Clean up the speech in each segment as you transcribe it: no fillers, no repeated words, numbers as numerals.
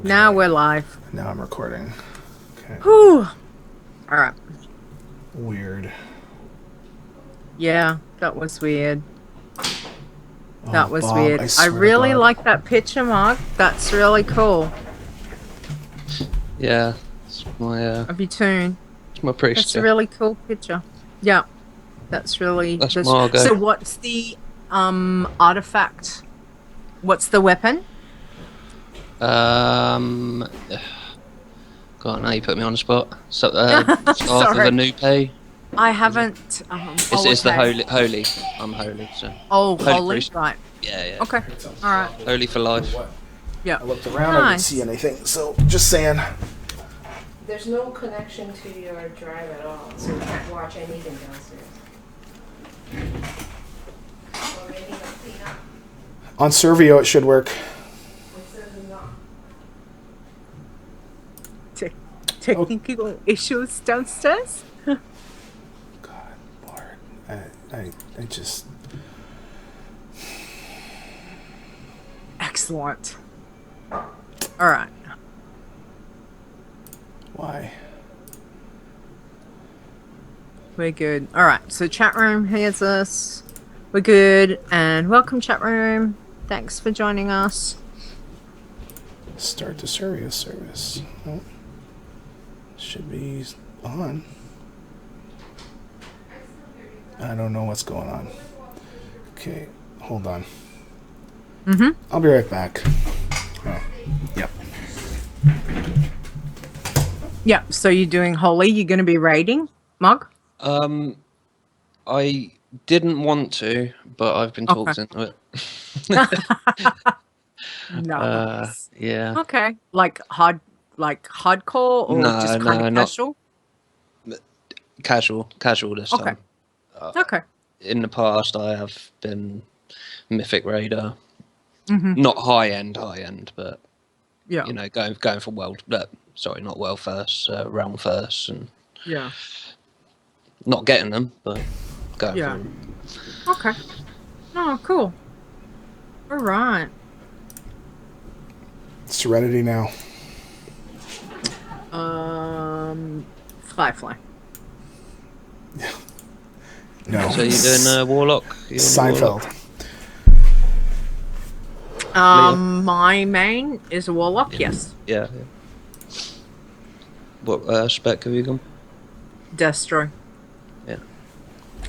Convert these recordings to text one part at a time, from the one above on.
Now we're live. Now I'm recording. Okay. Whew. All right. Weird. Yeah, that was weird. That was Bob, weird. I swear to really God. like that picture, Mark. That's really cool. Yeah, it's my Of your tune. it's my priest. That's a really cool picture. Yeah. That's really That's Margot. So what's the artifact? What's the weapon? God, now you put me on the spot. So, Arthur Sorry. the new pay. I haven't It's the holy. I'm holy, so. Holy priest. right. Yeah. Okay. Alright. Holy for life. Yeah. I looked around, I didn't see anything, so just saying. There's no connection to your drive at all, so you can't watch anything downstairs. Or maybe not clean up. On Servio, it should work. It says not. Technical issues downstairs? God, Lord. I just... Excellent. Alright. Why? We're good. Alright, so chat room hears us. We're good. And welcome, chat room. Thanks for joining us. Start the Servio service. Oh. Should be on. I don't know what's going on. Okay, hold on. I'll be right back. Oh, yep. Yeah, so you're doing holy. You're going to be raiding, Mug? I didn't want to, but I've been talked into it. Nice. Yeah. Okay. Like hardcore or No, just kind of not- casual? Casual this Okay. time. Okay. In the past, I have been Mythic Raider. Not high end, but Yeah. you know, going for world. Sorry, not world first, realm first, and Yeah. not getting them, but going Yeah. for them. Okay. Oh, cool. All right. Serenity now. Firefly. No. So you're doing Warlock? You're doing Warlock? Seinfeld. My main is a warlock. Yes. Yeah. What spec have you gone? Destro. Yeah.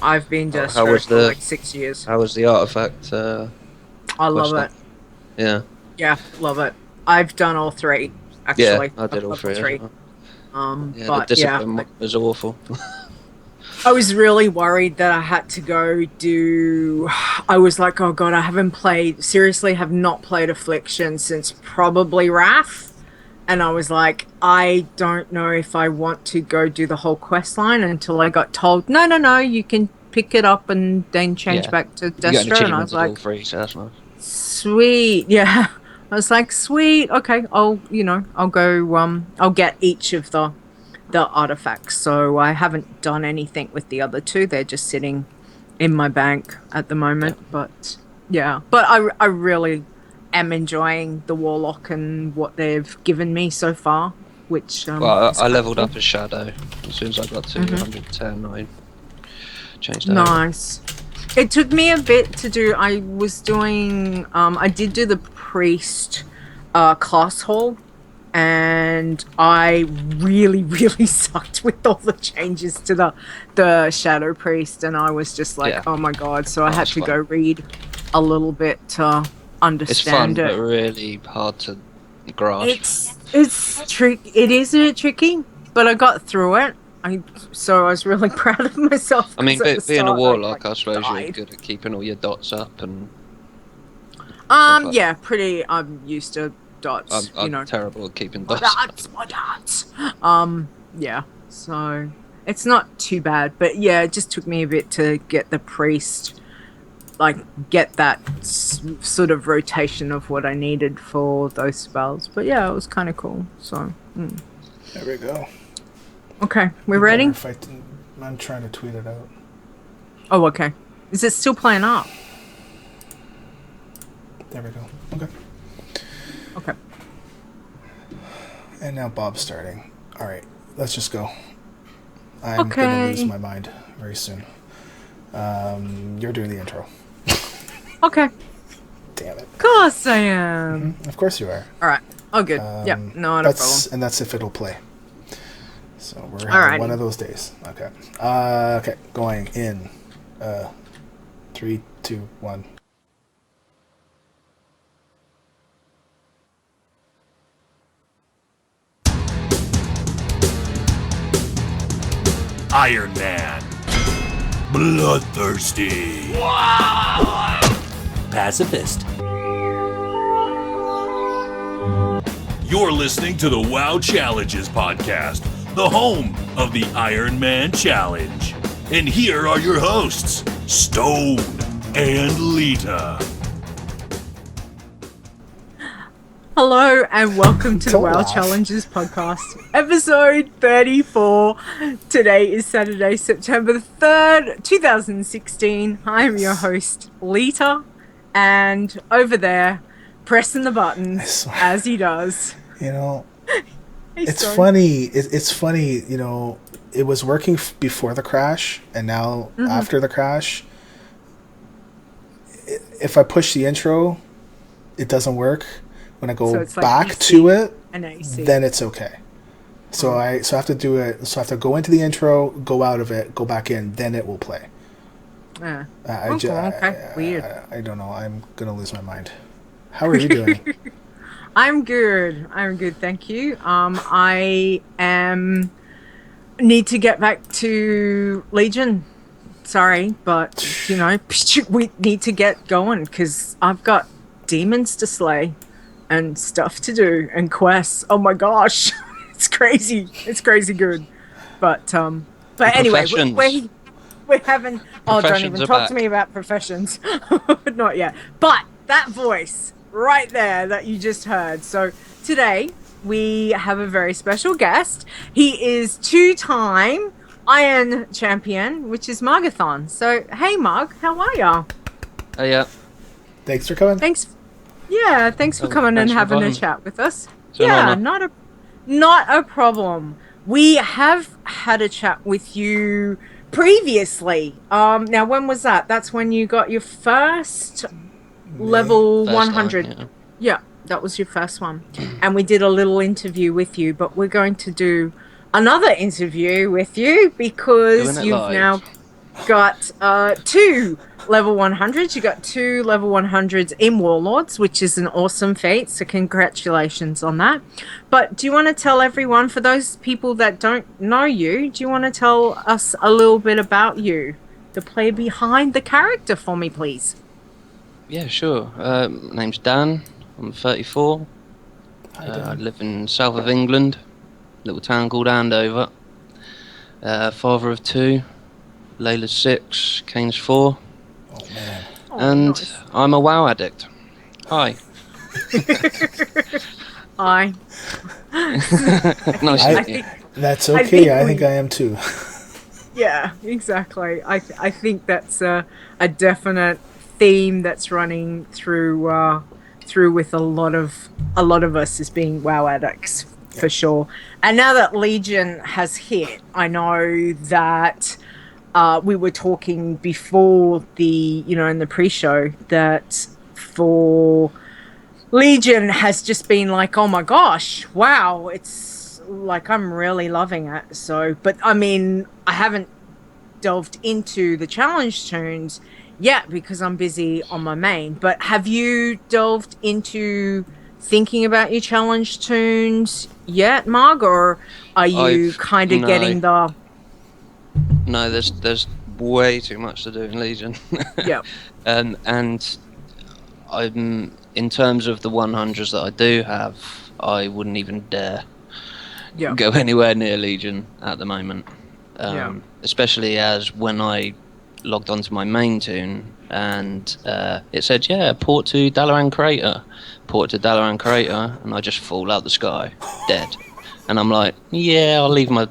I've been How Destro was for the- like 6 years. How was the artifact? I love quest it. Yeah. Yeah, love it. I've done all three. Actually, Yeah, I did all I've three. done as well. Yeah, but the yeah, discipline was awful. I was really worried that I had to go do. I was like, oh god, I haven't played. Seriously, have not played Affliction since probably Wrath, and I was like, I don't know if I want to go do the whole quest line until I got told, no, you can pick it up and then change Yeah. back to You got an Destro, and I achievement was to do all like, three, so that's nice. sweet, yeah. I was like, sweet, okay, I'll go, I'll get each of the artifacts. So I haven't done anything with the other two. They're just sitting in my bank at the moment. Yeah. But yeah, but I really am enjoying the Warlock and what they've given me so far, which Well, is I quite leveled cool. up as Shadow. As soon as I got to 110, I changed that. Nice. It took me a bit to do. I was doing. I did do the priest class hall, and I really, really sucked with all the changes to the shadow priest, and I was just like, Yeah. oh my god! So I had It's to fun. go read a little bit to It's fun, understand but it. really hard to grasp. It's trick. It is a bit tricky, but I got through it. So I was really proud of myself. I mean, 'cause at the being a start, warlock, like, I suppose you're died. good at keeping all your dots up, and stuff like Yeah, pretty. I'm used to dots. I'm terrible at keeping dots up. my dots. Yeah. So it's not too bad, but yeah, it just took me a bit to get the priest, like, get that sort of rotation of what I needed for those spells. But yeah, it was kind of cool. So. There we go. Okay, we're ready. I'm trying to tweet it out. Oh, okay. Is it still playing up? There we go. Okay. Okay. And now Bob's starting. All right, let's just go. I'm gonna lose my mind very soon. You're doing the intro. Okay. Damn it. Of course I am. Of course you are. All right. Oh, good. Yep. Not a problem. And that's if it'll play. So we're having one of those days. Okay. Okay. Going in. 3, 2, 1. Iron Man. Bloodthirsty. Pacifist. You're listening to the WoW Challenges podcast, the home of the Iron Man Challenge. And here are your hosts, Stone and Leeta. Hello and welcome to the WoW Challenges podcast, episode 34. Today is Saturday, September 3rd, 2016. I am your host, Leeta, and over there, pressing the buttons as he does. You know, it's funny. It's funny, you know, it was working before the crash, and now after the crash, if I push the intro, it doesn't work. When I go back to it, then it's okay. So I have to do it. So I have to go into the intro, go out of it, go back in, then it will play. Yeah. Okay. Weird. I don't know. I'm gonna lose my mind. How are you doing? I'm good. Thank you. I need to get back to Legion. Sorry, but you know, we need to get going because I've got demons to slay and stuff to do and quests. Oh my gosh, it's crazy. It's crazy good. But anyway, we're having. Oh, don't even talk to me about professions. Not yet. But that voice right there that you just heard. So today we have a very special guest. He is 2-time Iron Champion, which is Margothon. So hey, Marg, how are ya? Yeah. Thanks for coming. Thanks for coming and having a chat with us. Yeah, not a problem. We have had a chat with you previously. Now when was that? That's when you got your first level 100. Time, yeah, that was your first one. And we did a little interview with you, but we're going to do another interview with you because you've now got 2 level 100s. You got 2 level 100s in Warlords, which is an awesome feat. So congratulations on that. But do you want to tell everyone, for those people that don't know you, do you want to tell us a little bit about you, the player behind the character for me, please? Yeah, sure. My name's Dan. I'm 34. I live in south of England, little town called Andover. Father of 2. Layla's 6, Kane's 4. Oh, man. And nice. I'm a WoW addict. Hi. Hi. Nice to meet you. That's okay. I think I am too. Yeah, exactly. I think that's a definite theme that's running through with a lot of us as being WoW addicts, for sure. And now that Legion has hit, I know that we were talking before in the pre-show that for Legion has just been like, oh my gosh, wow, it's like I'm really loving it. So, but I mean, I haven't delved into the challenge tunes yet because I'm busy on my main. But have you delved into thinking about your challenge tunes yet, Marg, or are you kind of getting the... No, there's way too much to do in Legion. Yeah. And I'm, in terms of the 100s that I do have, I wouldn't even dare go anywhere near Legion at the moment. Especially as when I logged onto my main tune and it said, port to Dalaran Crater. And I just fall out the sky, dead. And I'm like, I'll leave my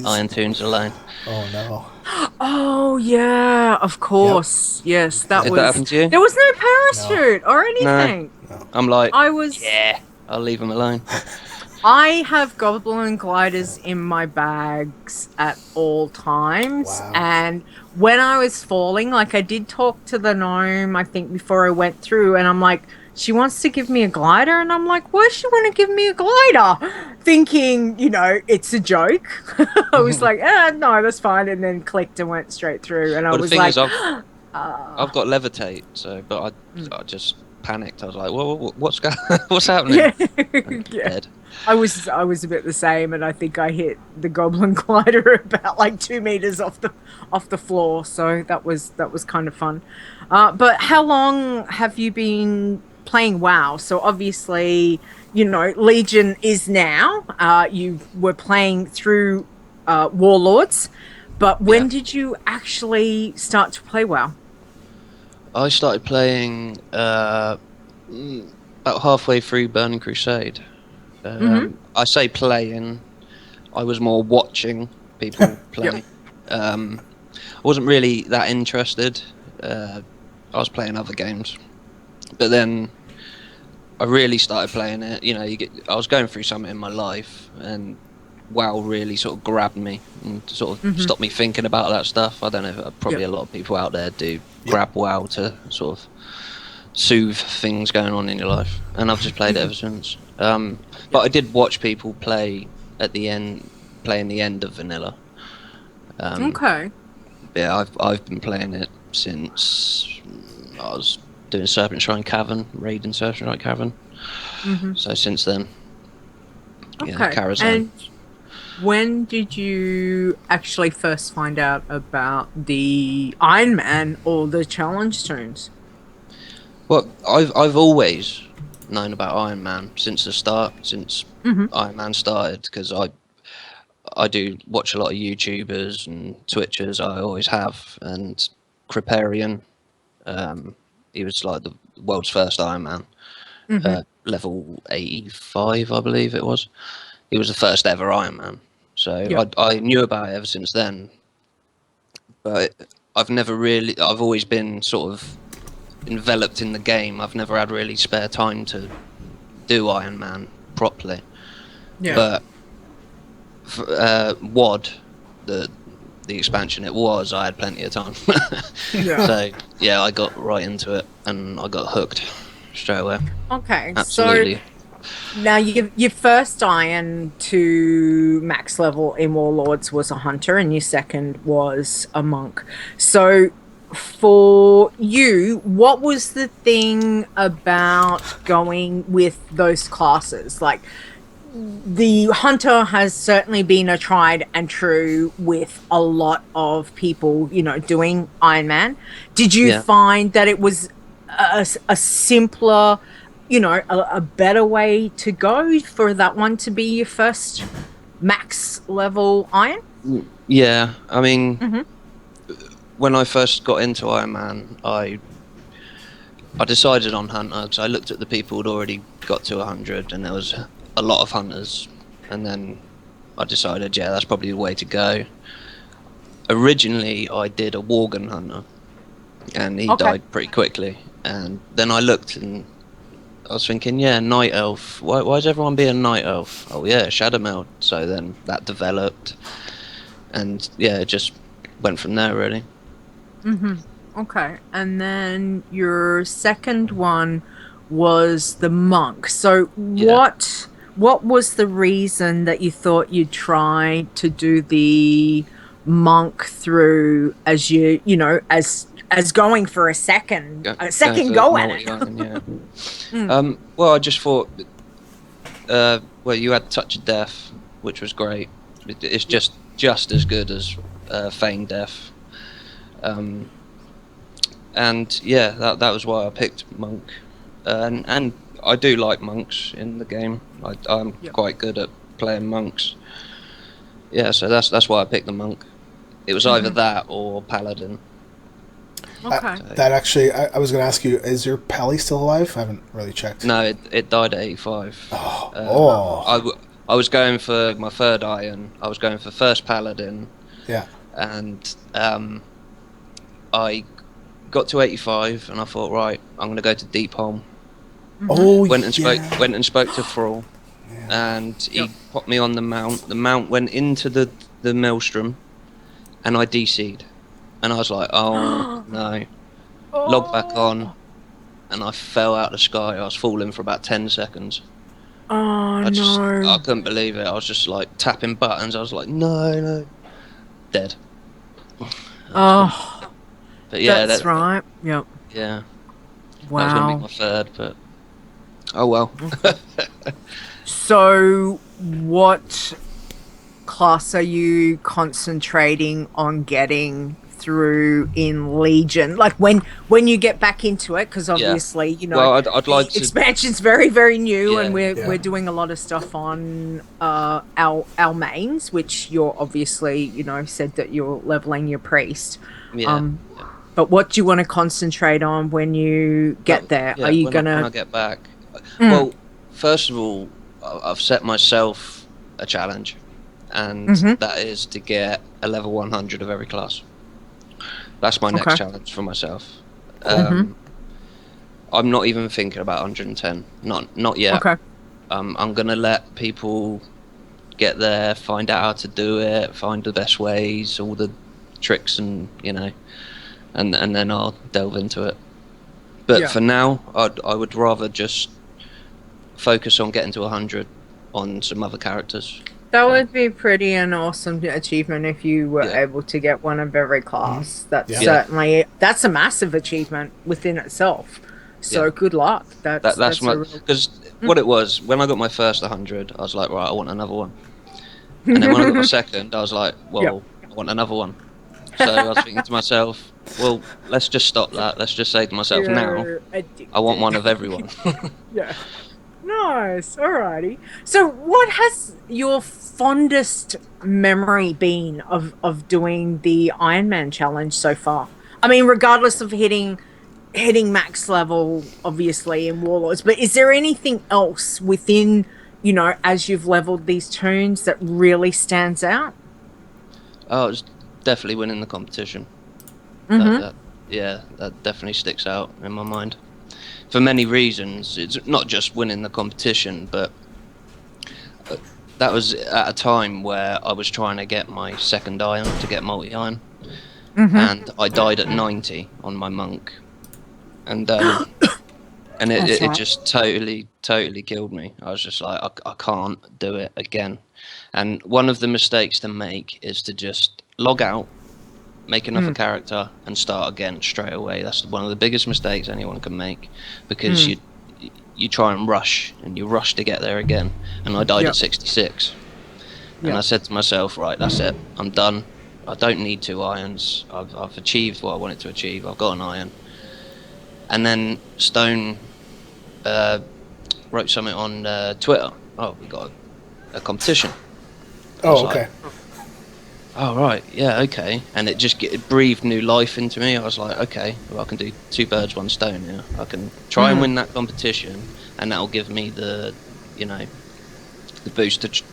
iron tunes alone. Oh no. Oh yeah, of course. Yep. Yes, that Did that happen to you? There was no parachute or anything. No. I'm like, I was. I'll leave them alone. I have goblin gliders in my bags at all times. Wow. And when I was falling, like I did talk to the gnome, I think, before I went through, and I'm like, she wants to give me a glider, and I'm like, why does she want to give me a glider? Thinking, it's a joke. I was like, no, that's fine, and then clicked and went straight through, and I was like, I've got levitate, but I just panicked. I was like, what's happening? Yeah. Dead. I was a bit the same, and I think I hit the goblin glider about like 2 meters off the floor, so that was kind of fun. But how long have you been playing WoW? So obviously, Legion is now. You were playing through Warlords, but when did you actually start to play WoW? I started playing about halfway through Burning Crusade. I say playing, I was more watching people play. I wasn't really that interested. I was playing other games, but then I really started playing it. I was going through something in my life, and WoW really sort of grabbed me and sort of stopped me thinking about that stuff. I don't know if probably a lot of people out there do grab WoW to sort of soothe things going on in your life, and I've just played it ever since. But I did watch people play playing the end of vanilla. Okay. Yeah, I've been playing it since I was doing Serpent Shrine Cavern, raiding Serpent Shrine Cavern. So since then, And when did you actually first find out about the Iron Man or the challenge toons? Well, I've always known about Iron Man since the start, since Iron Man started, because I do watch a lot of YouTubers and Twitchers. I always have, and Kriparian, he was like the world's first Iron Man, level 85, I believe it was. He was the first ever Iron Man, so I knew about it ever since then. But I've always been sort of enveloped in the game. I've never had really spare time to do Iron Man properly. But WoD, the expansion I had plenty of time. So I got right into it and I got hooked straight away. Okay. Absolutely. So now your first Iron to max level in Warlords was a hunter, and your second was a monk. So for you, what was the thing about going with those classes? Like, the hunter has certainly been a tried and true with a lot of people, doing Iron Man. Did you find that it was a simpler, a better way to go for that one to be your first max level Iron? Yeah, I mean, when I first got into Iron Man, I decided on hunter because I looked at the people who'd already got to 100, and there was a lot of hunters, and then I decided, that's probably the way to go. Originally, I did a Worgen hunter, and he died pretty quickly. And then I looked, and I was thinking, night elf. Why is everyone being night elf? Oh yeah, shadow meld. So then that developed, and it just went from there really. Okay, and then your second one was the monk. So what was the reason that you thought you'd try to do the monk through as as going for a second go at it? Well, I just thought, you had Touch of Death, which was great. It's just as good as Feign Death. And that was why I picked monk. And I do like monks in the game. I'm quite good at playing monks. So that's why I picked the monk. It was either that or paladin. Okay. That actually, I was going to ask you, is your pally still alive? I haven't really checked. No, it died at 85. I was going for my third Iron. I was going for first paladin. Yeah. And I got to 85, and I thought, right, I'm going to go to Deepholm. Went and spoke to Thrall. and he popped me on the mount. The mount went into the maelstrom, and I DC'd. And I was like, oh no. Logged back on, and I fell out of the sky. I was falling for about 10 seconds. I couldn't believe it. I was just like tapping buttons. I was like, no. Dead. Oh. But yeah, that's right. Yep. Yeah. Wow. That was going to be my third, but oh well. So, what class are you concentrating on getting through in Legion? Like when you get back into it, because obviously you know, well, I'd like to... expansion's very, very new, and we're doing a lot of stuff on our mains, which you're obviously, you know, said that you're leveling your priest. But what do you want to concentrate on when you get there? Are you when I get back? Well, first of all, I've set myself a challenge, and that is to get a level 100 of every class. That's my next challenge for myself. I'm not even thinking about 110. Not yet. Okay. I'm gonna let people get there, find out how to do it, find the best ways, all the tricks, and you know, and then I'll delve into it. But for now, I would rather just focus on getting to 100 on some other characters. That would be pretty an awesome achievement if you were able to get one of every class. That's certainly that's a massive achievement within itself. So good luck. That's my, because what it was when I got my first 100, I was like, right, I want another one. And then when I got my second, I was like, well, I want another one. So I was thinking to myself, well, let's just stop that. Let's just say to myself now, I want one of everyone. Yeah. Nice. Alrighty. So what has your fondest memory been of doing the Iron Man challenge so far? I mean, regardless of hitting max level, obviously, in Warlords, but is there anything else within, you know, as you've leveled these toons that really stands out? Oh, it's definitely winning the competition. That definitely sticks out in my mind. For many reasons. It's not just winning the competition, but that was at a time where I was trying to get my second iron, to get multi-iron, and I died at 90 on my monk, and it just totally killed me. I was just like, I can't do it again. And one of the mistakes to make is to just log out, make another character, and start again straight away. That's one of the biggest mistakes anyone can make, because you try and rush, and you rush to get there again. And I died at 66. And I said to myself, right, that's it. I'm done. I don't need 2 irons. I've achieved what I wanted to achieve. I've got an iron. And then Stone wrote something on Twitter. Oh, we got a competition. Oh, okay. Oh, right, yeah, okay. And it just breathed new life into me. I was like, okay, well, I can do 2 birds, 1 stone, yeah. I can try and win that competition, and that'll give me the, you know, the boost to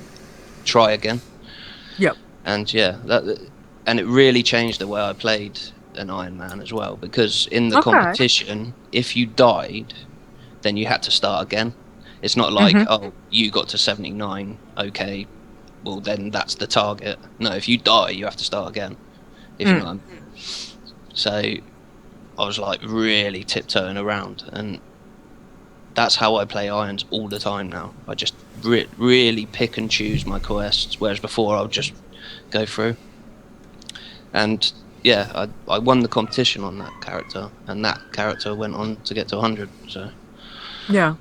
try again. Yep. And and it really changed the way I played an Iron Man as well, because in the competition, if you died, then you had to start again. It's not like, oh, you got to 79, okay, well then that's the target. No, if you die, you have to start again. If you know what I mean. So I was like really tiptoeing around, and that's how I play irons all the time now. I just really pick and choose my quests, whereas before I would just go through. And yeah, I won the competition on that character, and that character went on to get to 100. So yeah,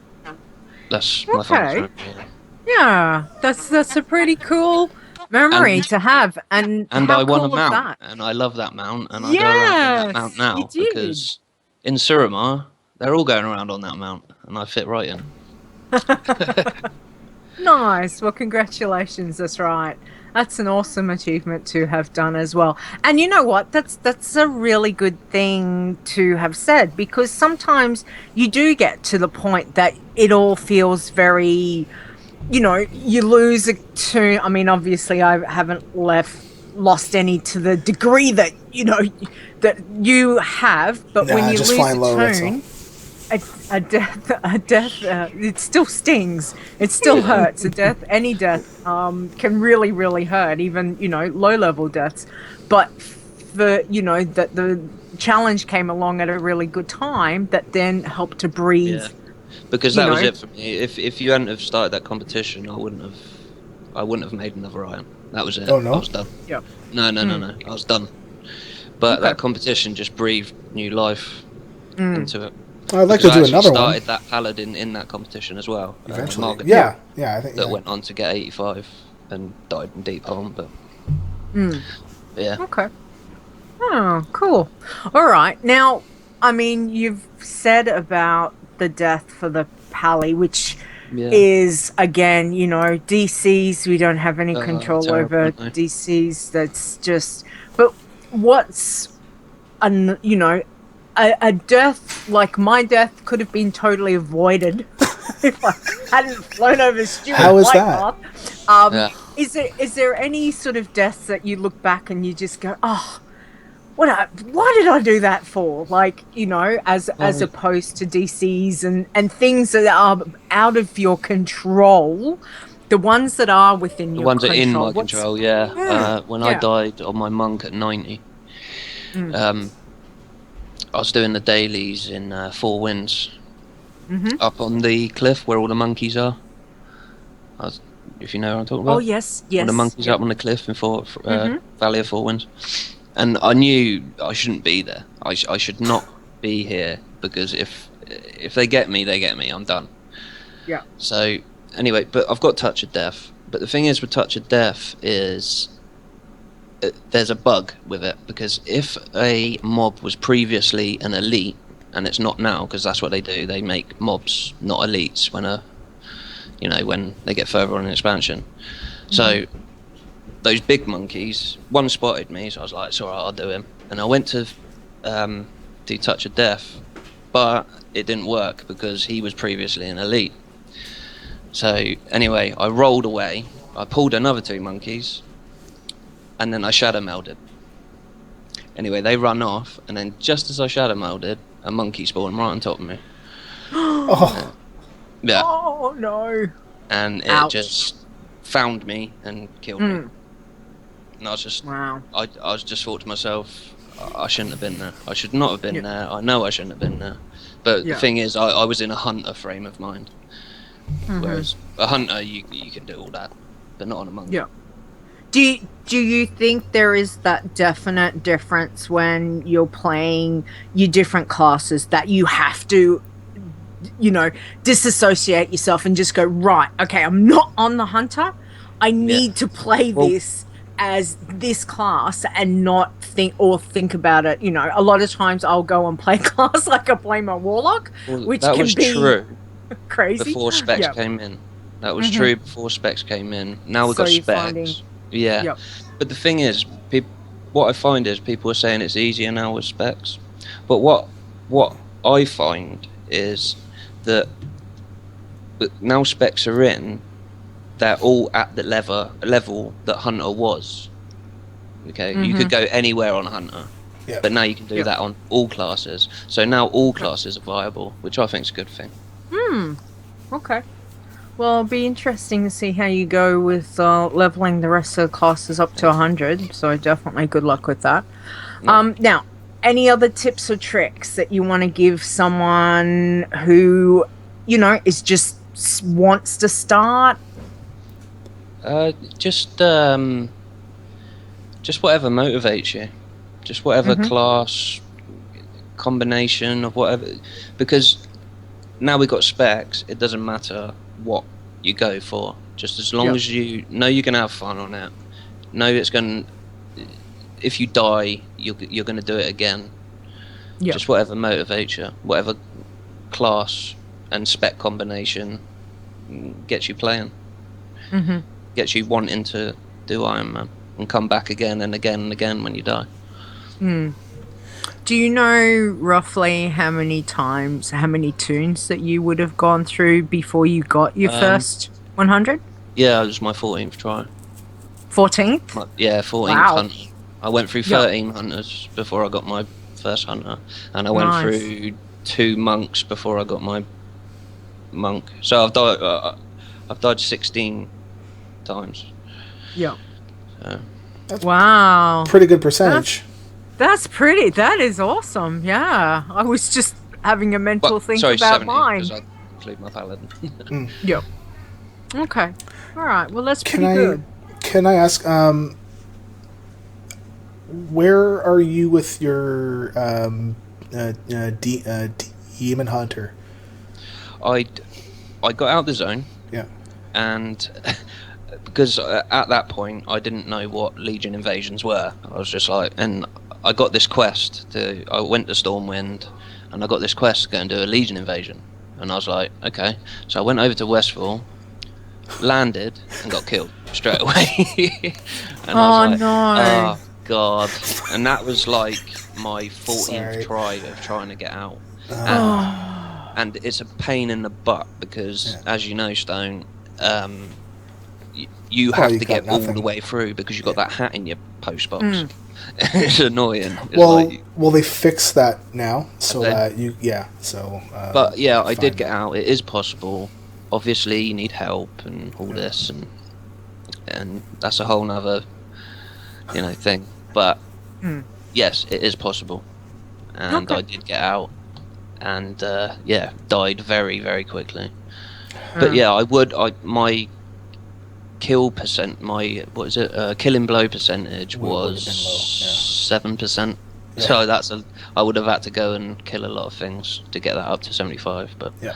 that's my favourite. Yeah, that's a pretty cool memory to have, and I won a mount, and I love that mount, and I go around on that mount now because in Suramar they're all going around on that mount, and I fit right in. Nice. Well, congratulations. That's right. That's an awesome achievement to have done as well. And you know what? That's a really good thing to have said, because sometimes you do get to the point that it all feels very, you know, you lose a toon. I mean, obviously, I haven't lost any to the degree that, you know, that you have. But when you lose a toon, a death. It still stings. It still hurts. Any death, can really, really hurt. Even low level deaths. But that the challenge came along at a really good time. That then helped to breathe. Yeah. Because that was it for me. If you hadn't have started that competition, I wouldn't have made another Iron. That was it. Oh no. I was done. Yeah. No. I was done. But that competition just breathed new life into it. I'd like to do another one. I started that paladin in that competition as well. Eventually. Margothon, yeah, I think that went on to get 85 and died in Deep Harm, but yeah. Okay. Oh, cool. All right. Now, I mean, you've said about the death for the Pally, which is, again, DCs, we don't have any control over DCs. That's just... But what's, a death, like my death, could have been totally avoided if I hadn't flown over stupid flight path. Is there any sort of deaths that you look back and you just go, oh, why did I do that for? Like, as opposed to DCs and things that are out of your control, the ones that are within your control. The ones that are in my control, yeah. When I died on my monk at 90, I was doing the dailies in Four Winds, up on the cliff where all the monkeys are. If you know what I'm talking about. Oh, yes. All the monkeys up on the cliff in Valley of Four Winds. And I knew I shouldn't be there. I should not be here, because if they get me, they get me. I'm done. Yeah. So anyway, but I've got Touch of Death. But the thing is with Touch of Death is there's a bug with it, because if a mob was previously an elite, and it's not now, because that's what they do. They make mobs not elites when they get further on in expansion. So those big monkeys, one spotted me, so I was like, it's alright, I'll do him. And I went to do Touch of Death, but it didn't work because he was previously an elite. So anyway, I rolled away, I pulled another two monkeys, and then I shadow melded. Anyway, they run off, and then just as I shadow melded, a monkey spawned right on top of me. Oh. Yeah. Oh no. And it just found me and killed me. And I was just, I was just thought to myself, I shouldn't have been there. I should not have been there. I know I shouldn't have been there. But the thing is, I was in a hunter frame of mind. Whereas a hunter, you can do all that, but not on a monkey. Yeah. Do you think there is that definite difference when you're playing your different classes, that you have to, disassociate yourself and just go, right, okay, I'm not on the hunter. I need to play this as this class and not think about it. A lot of times I'll go and play class like I play my warlock, which that can was be true crazy. Before specs came in. That was true before specs came in. Now we've got specs. But the thing is, what I find is people are saying it's easier now with specs. But what I find is that now specs are in, they're all at the level that Hunter was. Okay, you could go anywhere on Hunter, but now you can do that on all classes. So now all classes are viable, which I think is a good thing. Okay. Well, it'll be interesting to see how you go with leveling the rest of the classes up to 100. So definitely good luck with that. Now, any other tips or tricks that you want to give someone who, is just wants to start? Just whatever motivates you. Just whatever class combination of whatever. Because now we've got specs, it doesn't matter what you go for. Just as long as you know you're going to have fun on it. Know it's going to... If you die, you're going to do it again. Just whatever motivates you. Whatever class and spec combination gets you playing. Gets you wanting to do Iron Man and come back again and again and again when you die. Do you know roughly how many Toons that you would have gone through before you got your first 100? Yeah, it was my 14th try. 14th? Yeah, 14th hunter. I went through 13 hunters before I got my first hunter, and I went through 2 monks before I got my monk. So I've died 16 times. Yeah. That's wow. Pretty good percentage. That is awesome. Yeah. I was just having a mental think about 70, mine. because I include my paladin. Yep. Okay. All right. Well, that's pretty good. Can I ask, where are you with your demon hunter? I got out of the zone. Yeah. And because at that point I didn't know what Legion invasions were. I was just like, and I got this quest I went to Stormwind, and I got this quest to go and do a Legion invasion. And I was like, okay. So I went over to Westfall, landed, and got killed straight away. And I was like, no. Oh God. And that was like my 14th try of trying to get out. And it's a pain in the butt because, as you know, Stone, you have to get all the way through because you've got that hat in your post box. It's annoying. It's well, they fixed that now, so that but yeah, I did get out. It is possible. Obviously, you need help and all this, and that's a whole nother, thing. But yes, it is possible, and I did get out, and died very, very quickly. But yeah, my kill percent, killing blow percentage was 7%. Yeah. So I would have had to go and kill a lot of things to get that up to 75. But yeah.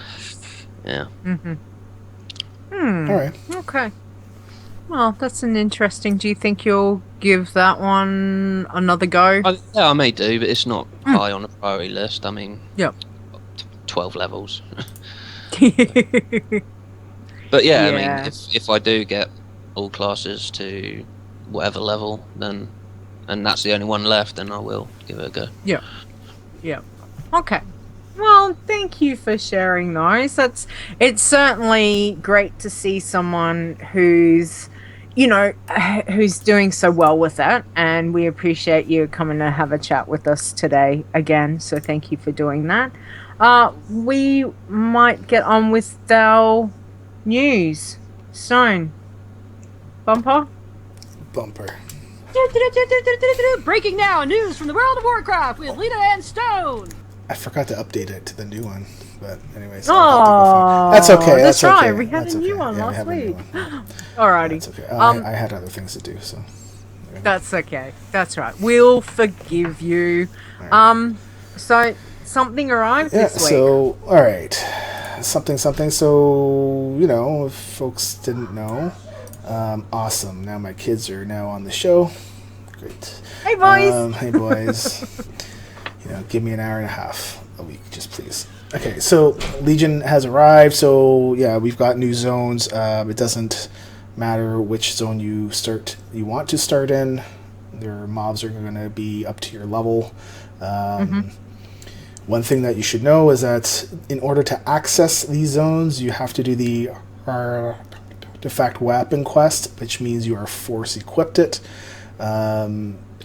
All right. Okay. Well, that's an interesting. Do you think you'll give that one another go? I may do, but it's not high on the priority list. I mean, 12 levels. But yeah, I mean, if I do get all classes to whatever level, then, and that's the only one left, then I will give it a go. Yeah. Okay. Well, thank you for sharing those. It's certainly great to see someone who's doing so well with that, and we appreciate you coming to have a chat with us today again. So thank you for doing that. We might get on with our news. Stone. Bumper. Breaking now, news from the World of Warcraft with Leeta and Stone. I forgot to update it to the new one, but anyways. That's okay. That's okay. right. We had a new one last week. Alrighty. That's okay. I had other things to do, so. That's okay. That's right. We'll forgive you. Right. So something arrived this week. So all right, something. So if folks didn't know, awesome. Now my kids are now on the show. Great. Hey boys. Hey boys. Give me an hour and a half a week, just please. Okay, so Legion has arrived. So yeah, we've got new zones. It doesn't matter which zone you want to start in. Their mobs are going to be up to your level. One thing that you should know is that in order to access these zones, you have to do the artifact weapon quest, which means you are force equipped it.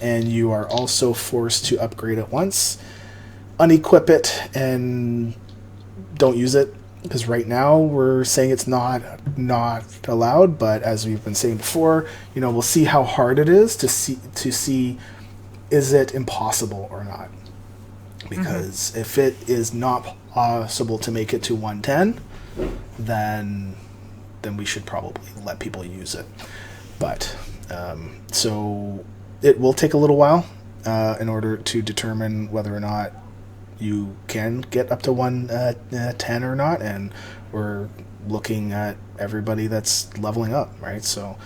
And you are also forced to upgrade it once, unequip it, and don't use it, because right now we're saying it's not allowed. But as we've been saying before, we'll see how hard it is to see is it impossible or not. Because if it is not possible to make it to 110, then we should probably let people use it. But so it will take a little while in order to determine whether or not you can get up to 110 or not, and we're looking at everybody that's leveling up, right? So,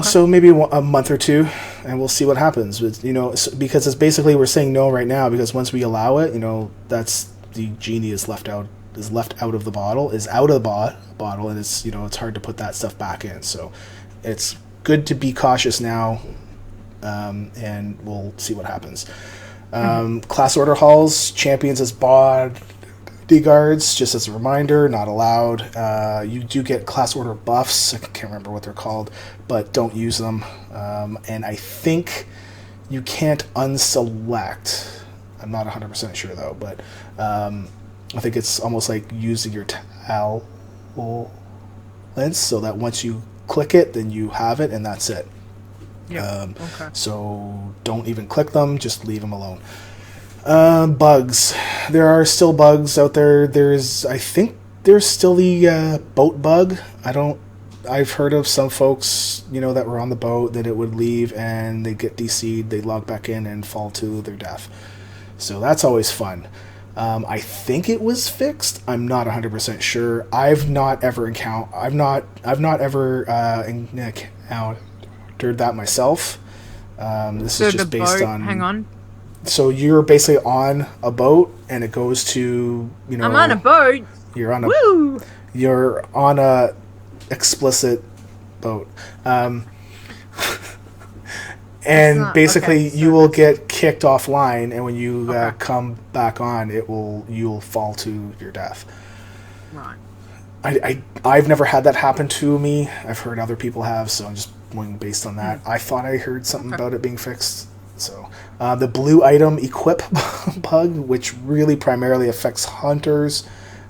so maybe a month or two, and we'll see what happens. With because it's basically we're saying no right now, because once we allow it, that's the genie is left out of the bottle, and it's it's hard to put that stuff back in. So it's good to be cautious now, and we'll see what happens. Class order halls, champions as bodyguards, just as a reminder, not allowed. You do get class order buffs, I can't remember what they're called, but don't use them. And I think you can't unselect I'm not 100% sure though, but I think it's almost like using your talents, so that once you click it, then you have it, and that's it. Yeah. Okay. So don't even click them, just leave them alone. Bugs. There are still bugs out there. I think there's still the boat bug. I've heard of some folks, that were on the boat that it would leave and they'd get DC'd, they'd log back in and fall to their death. So that's always fun. I think it was fixed. I'm not 100% sure. I've not ever encountered that myself. This is just based on. Hang on. So you're basically on a boat, and it goes to I'm on a boat. You're on a. Woo! You're on a explicit boat. And basically, you will get kicked offline, and when you come back on, you'll fall to your death. Right. I've never had that happen to me. I've heard other people have, so I'm just going based on that. I thought I heard something about it being fixed. So the blue item equip bug, which really primarily affects hunters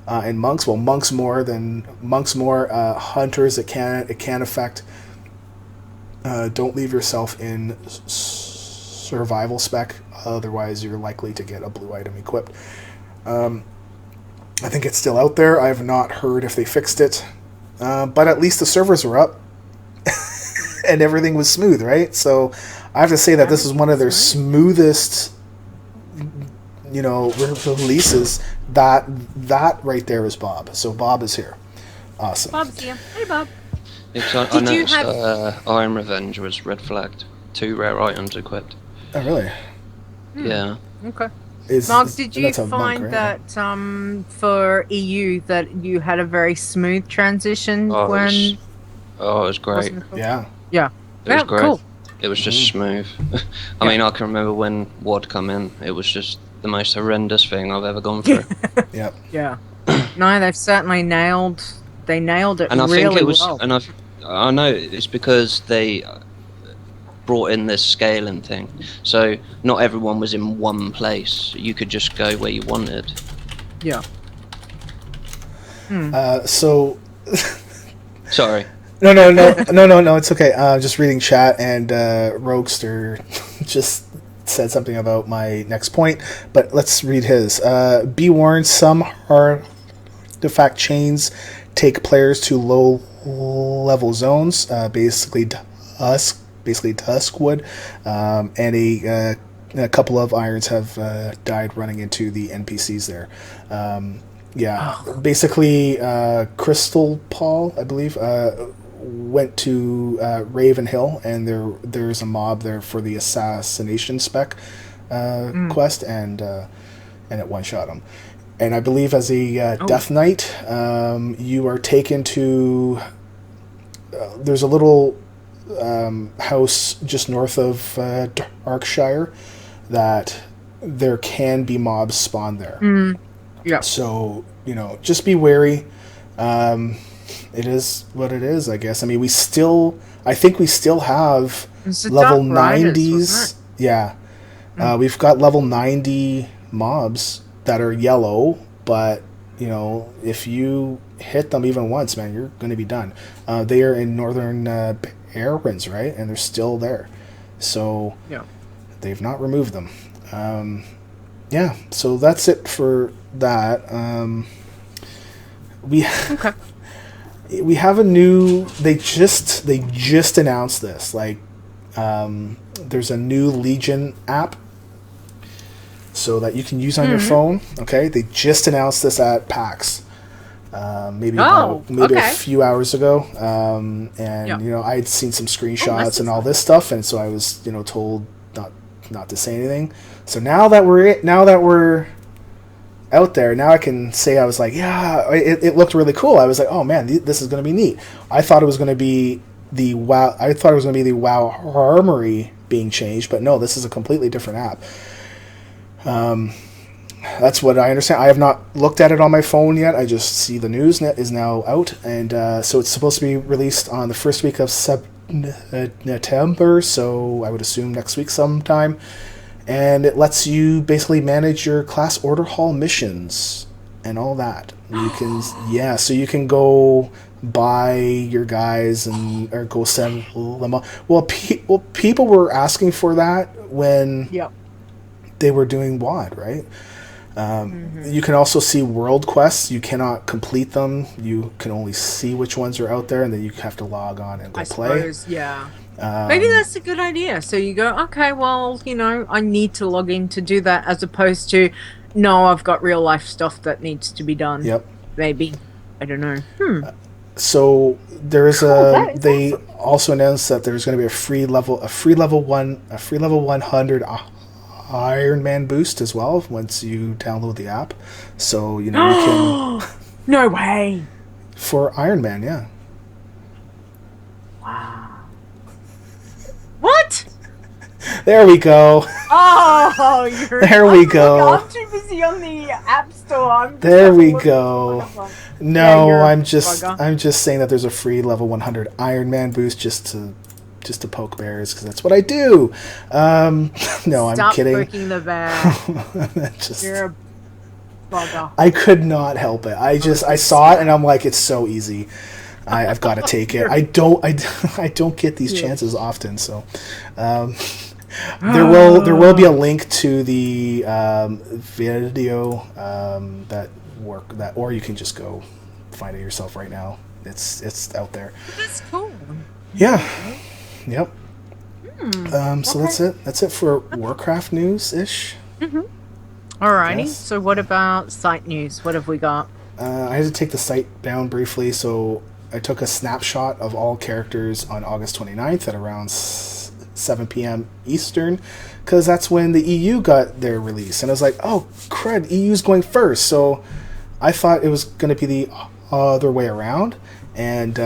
and monks. Well, monks more. Hunters it can affect. Don't leave yourself in survival spec, otherwise you're likely to get a blue item equipped. I think it's still out there. I have not heard if they fixed it, but at least the servers were up and everything was smooth, right? So I have to say that this is one of their smoothest, releases. That right there is Bob. So Bob is here. Awesome. Bob's here. Hey, Bob. I noticed Iron Revenge was red flagged. 2 rare items equipped. Oh, really? Yeah. Okay. Marks, did you find that for EU that you had a very smooth transition when? It was great. Yeah. Yeah. It was great. Cool. It was just smooth. I mean, I can remember when WoD come in. It was just the most horrendous thing I've ever gone through. Yep. Yeah. No, they've certainly nailed it and I really think it was, well. And I know it's because they brought in this scaling thing. So not everyone was in one place. You could just go where you wanted. Yeah. So. Sorry. No, it's okay. Just reading chat, and Roguester just said something about my next point, but let's read his. Be warned, some artifact chains take players to low-level zones, basically Duskwood, and a couple of irons have died running into the NPCs there. Basically, Crystal Paul, I believe, went to Raven Hill, and there's a mob there for the assassination spec quest, and it one-shot him. And I believe as a Death Knight, you are taken to... there's a little house just north of Darkshire that there can be mobs spawn there. Yeah. So, just be wary. It is what it is, I guess. I mean, I think we still have level 90s. Yeah. We've got level 90 mobs that are yellow, but, if you hit them even once, man, you're going to be done. They are in Northern Barrens, right? And they're still there. So, they've not removed them. So that's it for that. We have a new. They just announced this. There's a new Legion app, so that you can use on your phone. Okay, they just announced this at PAX. Maybe a few hours ago. I had seen some screenshots and all this stuff, and so I was told not to say anything. So now that we're out there, now I can say I was like, it looked really cool. I was like, oh man, this is going to be neat. I thought it was going to be the WoW. I thought it was going to be the WoW Armory being changed, but no, this is a completely different app. That's what I understand. I have not looked at it on my phone yet. I just see the news is now out, and so it's supposed to be released on the first week of September. So I would assume next week sometime. and it lets you basically manage your class order hall missions and all that. You can so you can go buy your guys or go send them off. Well, people were asking for that when they were doing WoD, right? You can also see world quests. You cannot complete them. You can only see which ones are out there, and then you have to log on and go play. Suppose, yeah. Maybe that's a good idea. So you go, okay, well, I need to log in to do that, as opposed to, no, I've got real life stuff that needs to be done. Yep. Maybe. I don't know. So there's they also announced that there's going to be a free level 100 Iron Man boost as well once you download the app. So you can. No way. For Iron Man, yeah. Wow. What? There we go. Oh, there we go. I'm too busy on the App Store. There we go. No, I'm just saying that there's a free level 100 Iron Man boost just to poke bears, because that's what I do. No, I'm kidding. Stop poking the bear. You're a bugger. I could not help it. I saw it and I'm like, it's so easy. I've got to take it. I don't get these chances often, so there will be a link to the video or you can just go find it yourself right now. It's out there. That's cool. Yeah. Yep. So that's it for Warcraft news ish. Alrighty. Yes. So what about site news? What have we got? I had to take the site down briefly, so I took a snapshot of all characters on August 29th at around 7 p.m. Eastern, because that's when the EU got their release, and I was like, oh crud, EU's going first. So I thought it was going to be the other way around, and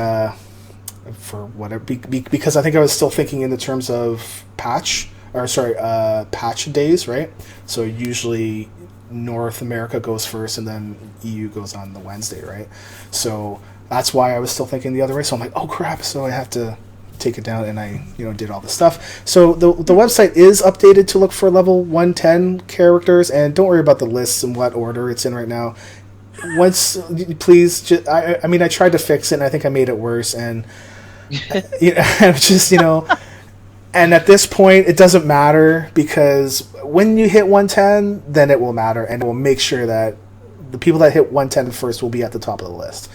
for whatever, because I think I was still thinking in the terms of patch days, right? So usually North America goes first and then EU goes on the Wednesday, right? So that's why I was still thinking the other way. So I'm like, oh crap, so I have to take it down, and I did all this stuff. So the website is updated to look for level 110 characters, and don't worry about the lists and what order it's in right now. Once, please, I tried to fix it, and I think I made it worse, and just, and at this point, it doesn't matter, because when you hit 110, then it will matter, and it will make sure that the people that hit 110 first will be at the top of the list.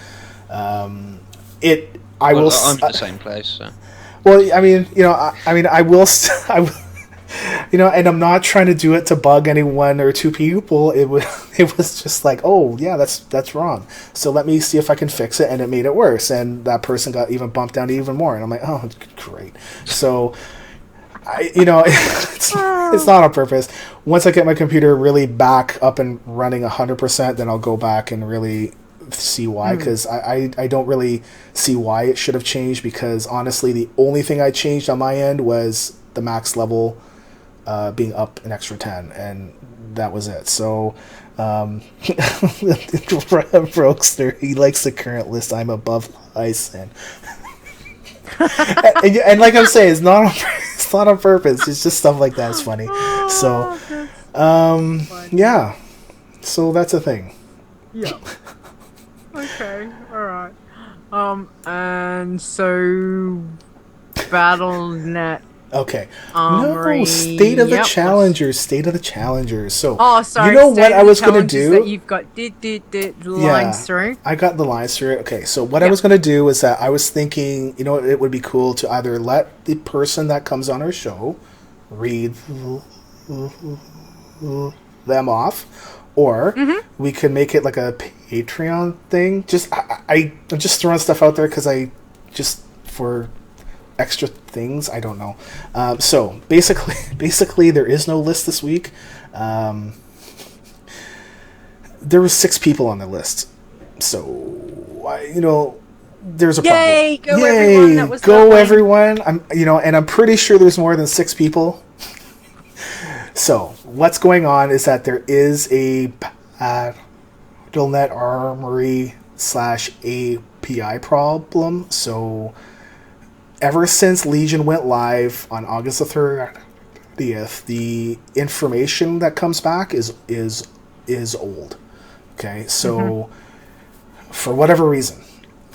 I'm in the same place, so. Well, I will, and I'm not trying to do it to bug any one or two people. It was just like, oh yeah, that's wrong. So let me see if I can fix it, and it made it worse, and that person got even bumped down even more, and I'm like, oh great. So, it's not on purpose. Once I get my computer really back up and running 100%, then I'll go back and really see why, because I don't really see why it should have changed, because honestly the only thing I changed on my end was the max level being up an extra 10, and that was it. So Brokester, he likes the current list. I'm above ice, and like I'm saying, it's not on purpose. It's just stuff like that. It's funny. So yeah, so that's a thing. Yeah. Okay, alright. And so BattleNet. Okay. No, State of the Challengers. So, sorry. What I was going to do? That you've got lines through. I got the lines through it. Okay, so what I was going to do is that I was thinking, it would be cool to either let the person that comes on our show read them off, or we could make it like a Patreon thing. I'm just throwing stuff out there because for extra things, I don't know. So basically there is no list this week. There were 6 people on the list, so there's a Yay! problem. Everyone! That was everyone! I'm pretty sure there's more than 6 people. So what's going on is that there is a BattleNet Armory /API problem. So ever since Legion went live on August the 3rd, the information that comes back is old. Okay, so for whatever reason,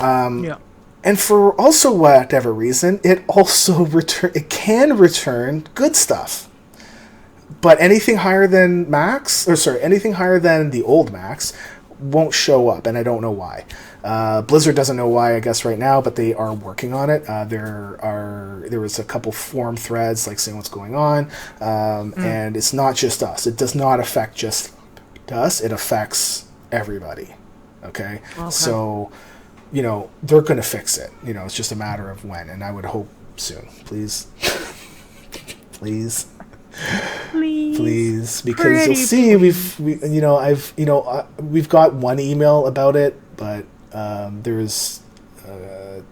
and for also whatever reason, it also can return good stuff. But anything higher than anything higher than the old max won't show up, and I don't know why. Blizzard doesn't know why, I guess, right now, but they are working on it. There was a couple forum threads like saying what's going on, and it's not just us. It does not affect just us. It affects everybody. Okay. So, they're going to fix it. It's just a matter of when, and I would hope soon. Please. Please, because you'll see we've got one email about it, but there's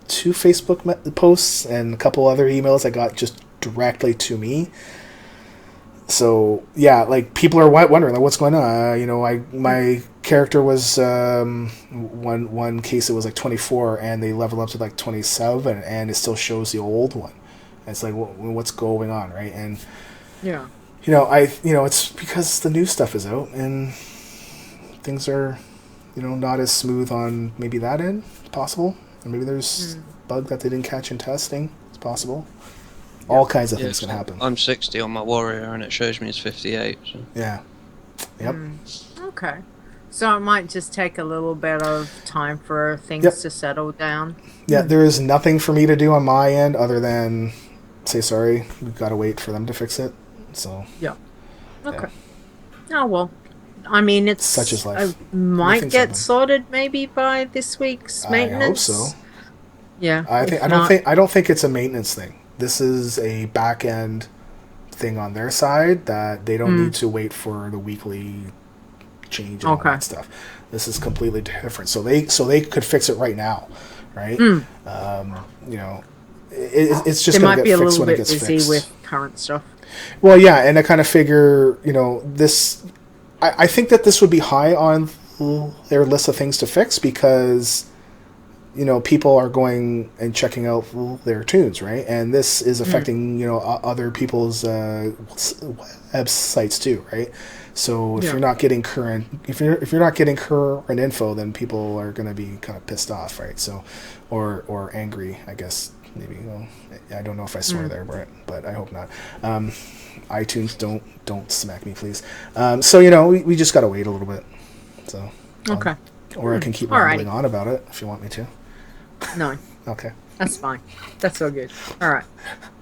2 Facebook posts and a couple other emails I got just directly to me. So yeah, like people are wondering like what's going on. My character was one case it was like 24 and they level up to like 27 and it still shows the old one. And it's like what's going on, right? And yeah. It's because the new stuff is out and things are, not as smooth on maybe that end. It's possible. Or maybe there's a bug that they didn't catch in testing. It's possible. All kinds of things can happen. I'm 60 on my warrior and it shows me it's 58. So. Yeah. Yep. Okay. So it might just take a little bit of time for things to settle down. Yeah, there is nothing for me to do on my end other than say sorry. We've got to wait for them to fix it. So. Yeah. Okay. Yeah. Oh well. I mean, it's such as life. Might get sorted maybe by this week's maintenance. I hope so. Yeah. I don't think it's a maintenance thing. This is a back end thing on their side that they don't need to wait for the weekly change and all that stuff. This is completely different. So they could fix it right now, right? It's just going to get fixed when it gets fixed. They might be a little bit busy with current stuff. Well, yeah, and I kind of figure, this. I think that this would be high on their list of things to fix because, people are going and checking out their Toons, right? And this is affecting, other people's websites too, right? So if you're not getting current, if you're not getting current info, then people are going to be kind of pissed off, right? So, or angry, I guess. Maybe I don't know if I swear there, Brett, but I hope not. iTunes, don't smack me, please. So we just gotta wait a little bit. So or I can keep rambling on about it if you want me to. No. Okay. That's fine. That's all good. All right.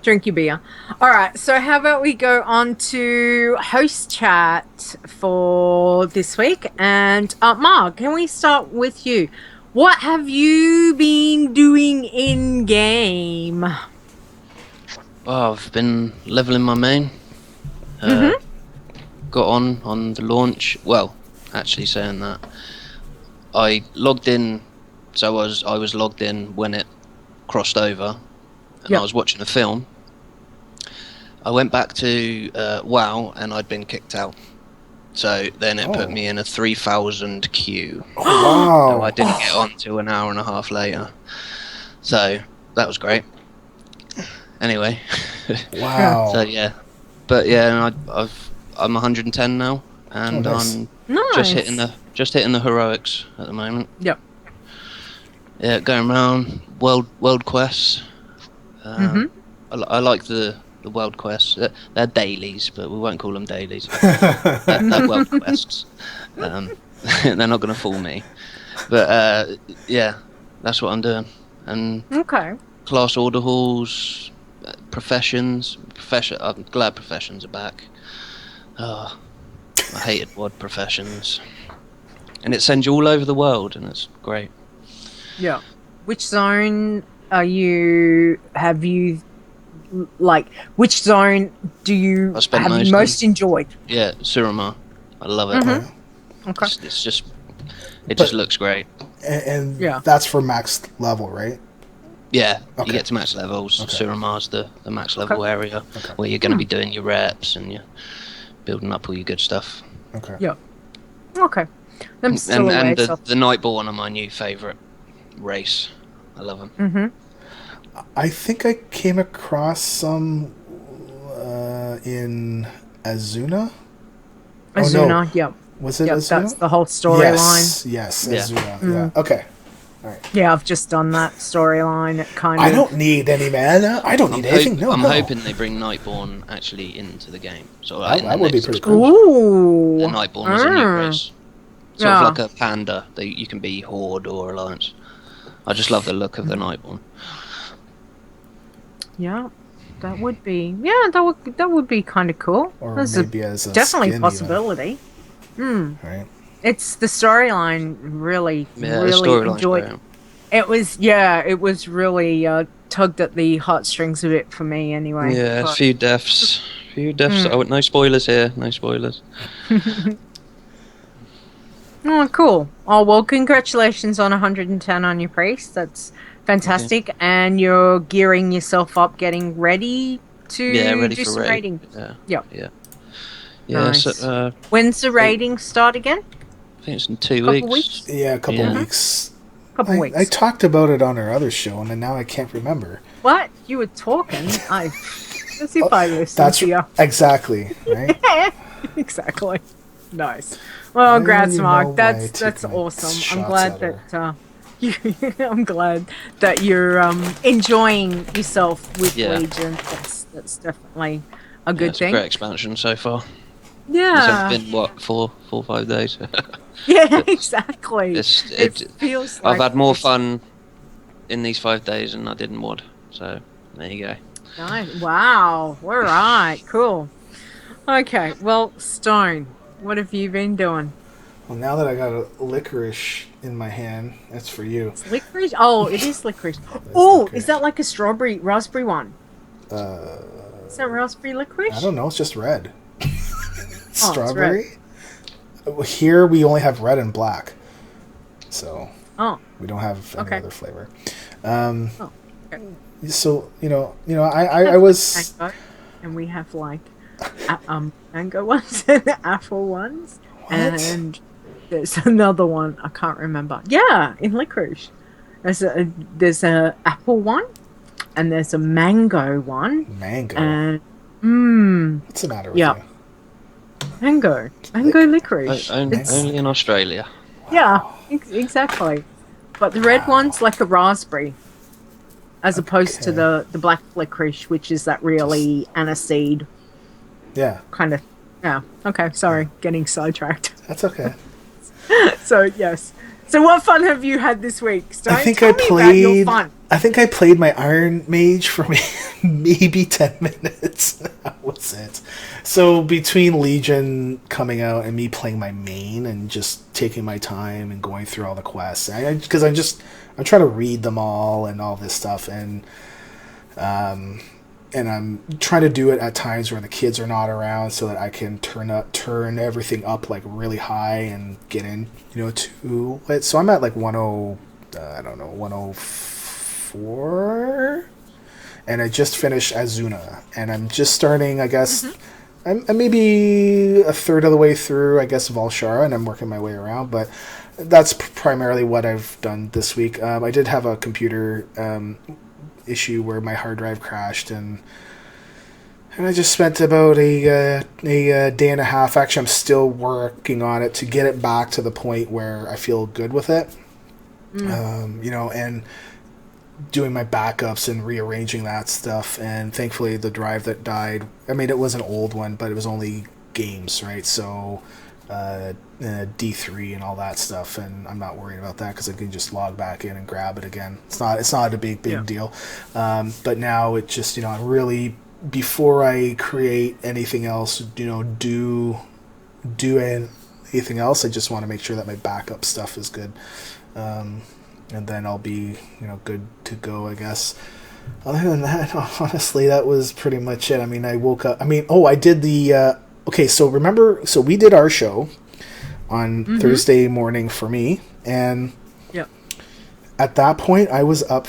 Drink your beer. All right. So how about we go on to host chat for this week? And Mark, can we start with you? What have you been doing in game? Oh, I've been leveling my main. Got on the launch. Well, actually saying that, I logged in. So I was logged in when it crossed over, and I was watching a film. I went back to WoW, and I'd been kicked out. So then it put me in a 3,000 queue. Oh, wow. So I didn't get on till an hour and a half later. So that was great. Anyway. Wow. So yeah. But yeah, I'm 110 now, and I'm just hitting the heroics at the moment. Yep. Yeah, going around world quests. I like the world quests. They're dailies, but we won't call them dailies. they're world quests. They're not going to fool me. But yeah, that's what I'm doing. And class order halls, professions. I'm glad professions are back. Oh, I hated WoD professions. And it sends you all over the world, and it's great. Yeah. Which zone have you which zone do you have most enjoyed? Yeah, Suramar. I love it. Okay. It's just just looks great. And that's for max level, right? Yeah, you get to max levels. Suramar's the max level area where you're going to be doing your reps and you're building up all your good stuff. Okay. Yeah. Okay. I'm still and the Nightborn are my new favourite race. I love them. I think I came across some in Azuna. Azuna, yep. Was it Azuna? That's the whole storyline. Yes, Azuna. Yeah. Okay. All right. Yeah, I've just done that storyline. It kind of. I don't need any mana. I don't need anything. No, I'm hoping they bring Nightborn actually into the game. So that would be pretty cool. Ooh. The Nightborn is a new race. Sort of like a panda. You can be Horde or Alliance. I just love the look of the Nightborn. Yeah, that would be. Yeah, that would be kind of cool. Or maybe as a definitely skin possibility. Right. It's the storyline really enjoyed. It was really tugged at the heartstrings a bit for me anyway. Yeah, a few deaths. Oh, no spoilers here. No spoilers. Oh, cool. Oh, well, congratulations on 110 on your priest. That's fantastic. Okay. And you're gearing yourself up, getting ready to do some raiding. Yeah. Nice. So, when's the raiding start again? I think it's in 2 weeks. Yeah, a couple weeks. Couple weeks. I talked about it on our other show, and now I can't remember. What? You were talking? Let's see if I listen that's to you. Exactly, right? Exactly. Nice. Well, congrats, Mark. That's awesome. I'm glad that you're enjoying yourself with Legion. That's definitely a good thing. It's a great expansion so far. Yeah. It's been 4 or 5 days. Yeah, exactly. It feels like I've had more fun in these 5 days than I did in WoD. So there you go. Nice. Wow. All right. Cool. Okay. Well, Stone, what have you been doing? Well, now that I got a licorice in my hand, that's for you. It's licorice? Oh, it is licorice. Oh, is that like a raspberry one? Is that raspberry licorice? I don't know. It's just red. Strawberry? Here we only have red and black. So we don't have any other flavor. So, I was... And we have like mango ones and apple ones. What? And there's another one I can't remember. Yeah, in licorice. There's a apple one, and there's a mango one. Mango. And what's the matter with you? Mango licorice. Only in Australia. Yeah, exactly. But the red one's like a raspberry, as opposed to the black licorice, which is that really aniseed. Yeah. Kind of. Yeah. Okay. Sorry, getting sidetracked. That's okay. So yes. So what fun have you had this week? Stone? I think I played my Iron Mage for maybe 10 minutes. That was it. So between Legion coming out and me playing my main and just taking my time and going through all the quests, because I'm trying to read them all and all this stuff, and I'm trying to do it at times where the kids are not around so that I can turn everything up like really high and get in, to it. So I'm at like 104, and I just finished Azuna, and I'm just starting, I guess, I'm maybe a third of the way through, I guess, Valshara, and I'm working my way around, but that's primarily what I've done this week. I did have a computer issue where my hard drive crashed, and I just spent about a day and a half. Actually, I'm still working on it to get it back to the point where I feel good with it. And doing my backups and rearranging that stuff. And thankfully, the drive that died, I mean, it was an old one, but it was only games, right? So D3 and all that stuff, and I'm not worried about that because I can just log back in and grab it again. It's not a big deal. But now it just, I'm really, before I create anything else, do anything else, I just want to make sure that my backup stuff is good, and then I'll be good to go, I guess. Other than that, honestly, that was pretty much it. I mean, I woke up, I did the okay, so we did our show on Thursday morning for me, and at that point I was up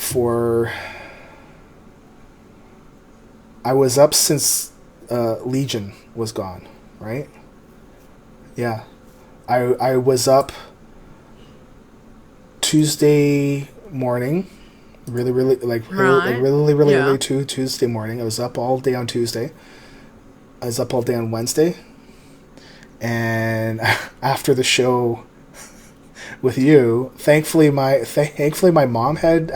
since Legion was gone, right? Yeah. I was up Tuesday morning, really late Tuesday morning. I was up all day on Tuesday. was up all day on Wednesday, and after the show with you, thankfully my mom had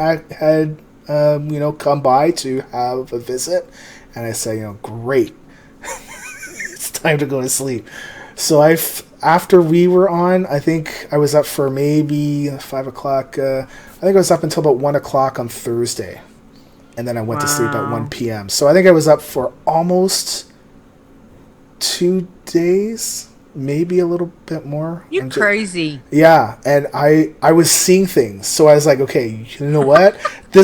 come by to have a visit, and I said, great, it's time to go to sleep. So after we were on, I think I was up for maybe 5 o'clock. I think I was up until about 1 o'clock on Thursday. And then I went to sleep at 1 p.m. So I think I was up for almost 2 days, maybe a little bit more. You're crazy. Yeah, and I was seeing things. So I was like, okay, you know what?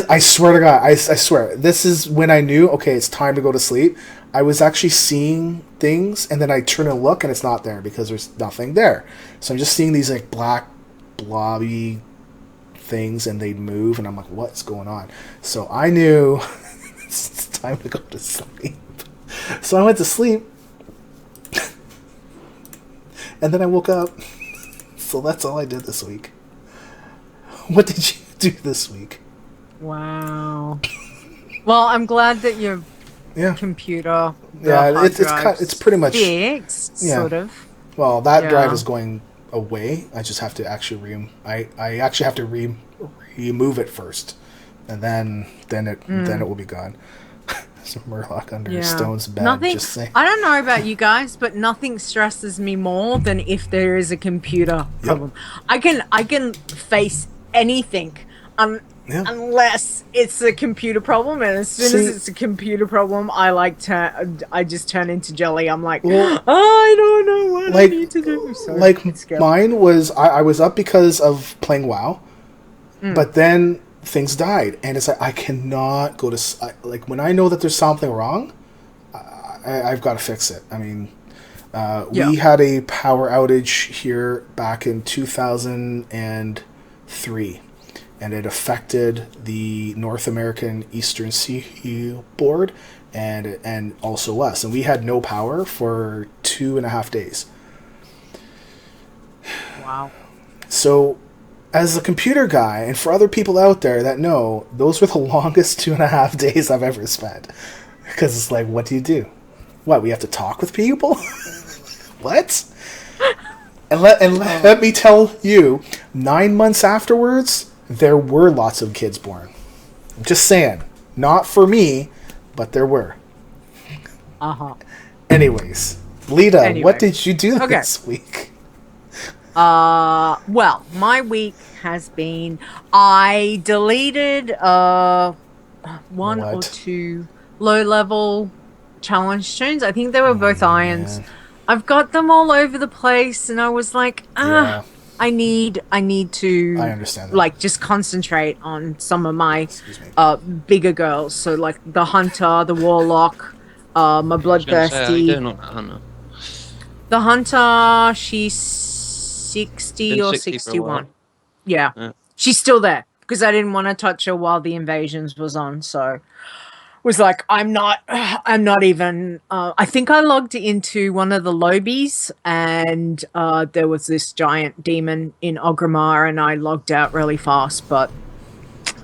I swear to God, I swear, this is when I knew, okay, it's time to go to sleep. I was actually seeing things, and then I turn and look, and it's not there because there's nothing there. So I'm just seeing these like black, blobby things, and they move, and I'm like, what's going on? So I knew it's time to go to sleep. So I went to sleep, and then I woke up. So that's all I did this week. What did you do this week? Wow. Well, I'm glad that your computer, it's pretty much fixed, sort of. Well, that drive is going away. I just have to actually I actually have to remove it first, and then it will be gone. Some Murloc under Stone's bed. Just saying. I don't know about you guys, but nothing stresses me more than if there is a computer problem. I can face anything, unless it's a computer problem, and as soon as it's a computer problem, I just turn into jelly. I'm like, I don't know what I need to do. So mine was, I was up because of playing WoW, but then things died, and it's like I cannot go to when I know that there's something wrong, I've got to fix it. I mean, we had a power outage here back in 2003. And it affected the North American Eastern Seaboard and also us. And we had no power for 2.5 days. Wow. So, as a computer guy, and for other people out there that know, those were the longest 2.5 days I've ever spent. Because it's like, what do you do? What, we have to talk with people? What? And let me tell you, 9 months afterwards, there were lots of kids born. I'm just saying. Not for me, but there were. Anyways, Leeta, what did you do this week? Well, my week has been, I deleted one or two low-level challenge tunes. I think they were both irons. I've got them all over the place, and I was like, I need to, I understand that. like, just concentrate on some of my bigger girls. So like the hunter, the warlock, my bloodthirsty. The hunter, she's 60 or 61. Yeah, she's still there because I didn't want to touch her while the invasions was on. So was like, I'm not even, I think I logged into one of the lobbies, and there was this giant demon in Ogrimmar, and I logged out really fast, but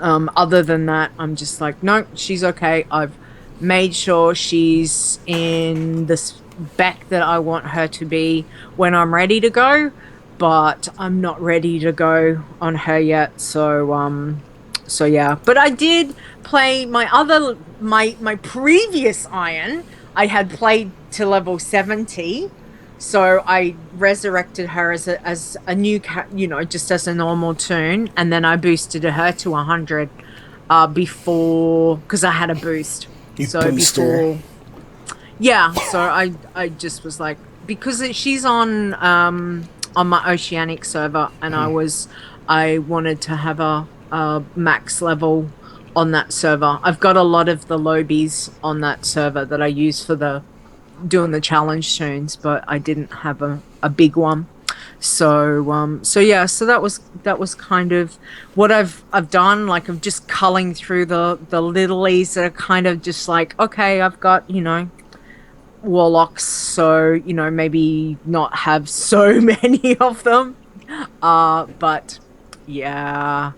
other than that, I'm just like, no, she's okay. I've made sure she's in the spec that I want her to be when I'm ready to go, but I'm not ready to go on her yet, so yeah. But I did play my previous iron. I had played to level 70, so I resurrected her as a new just as a normal toon, and then I boosted her to 100 before, because I had a boost. So I just was like, because she's on my Oceanic server, and I wanted to have a max level on that server. I've got a lot of the lobies on that server that I use for doing the challenge tunes, but I didn't have a big one. So that was kind of what I've done. Like, I'm just culling through the littlies that are kind of just like, okay, I've got, warlocks, so maybe not have so many of them, but yeah,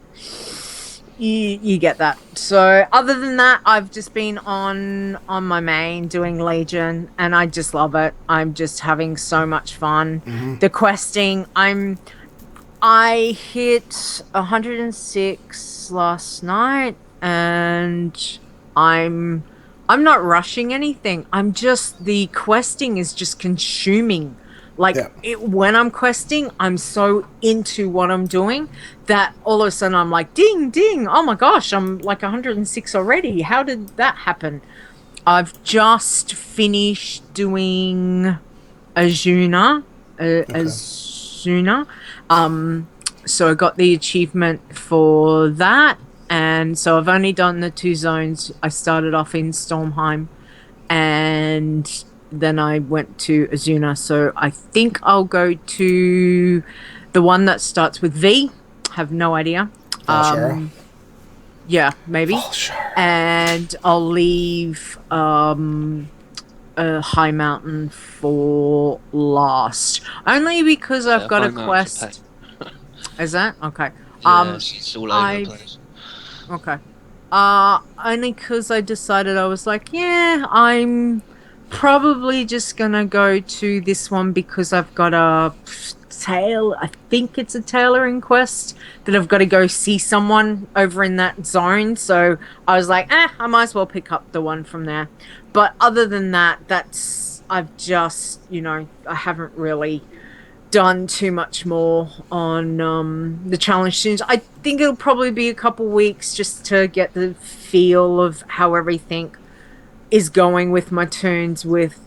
you get that. So other than that, I've just been on my main doing Legion, and I just love it. I'm just having so much fun. Mm-hmm. The questing, I hit 106 last night, and I'm not rushing anything. The questing is just consuming. Like, when I'm questing, I'm so into what I'm doing that all of a sudden I'm like, ding, ding. Oh my gosh, I'm like 106 already. How did that happen? I've just finished doing Azuna. So I got the achievement for that. And so I've only done the 2 zones. I started off in Stormheim, and then I went to Azuna. So I think I'll go to the one that starts with V. Have no idea. Yeah, maybe. And I'll leave High Mountain for last. Only because I've got a quest. Is that? Okay. It's all over the place. Okay. Only because I decided I was like, yeah, I'm probably just gonna go to this one because I've got a I think it's a tailoring quest that I've got to go see someone over in that zone. So I was like, I might as well pick up the one from there. But other than that, I've just, I haven't really done too much more on the challenge tunes. I think it'll probably be a couple weeks just to get the feel of how everything is going with my tunes with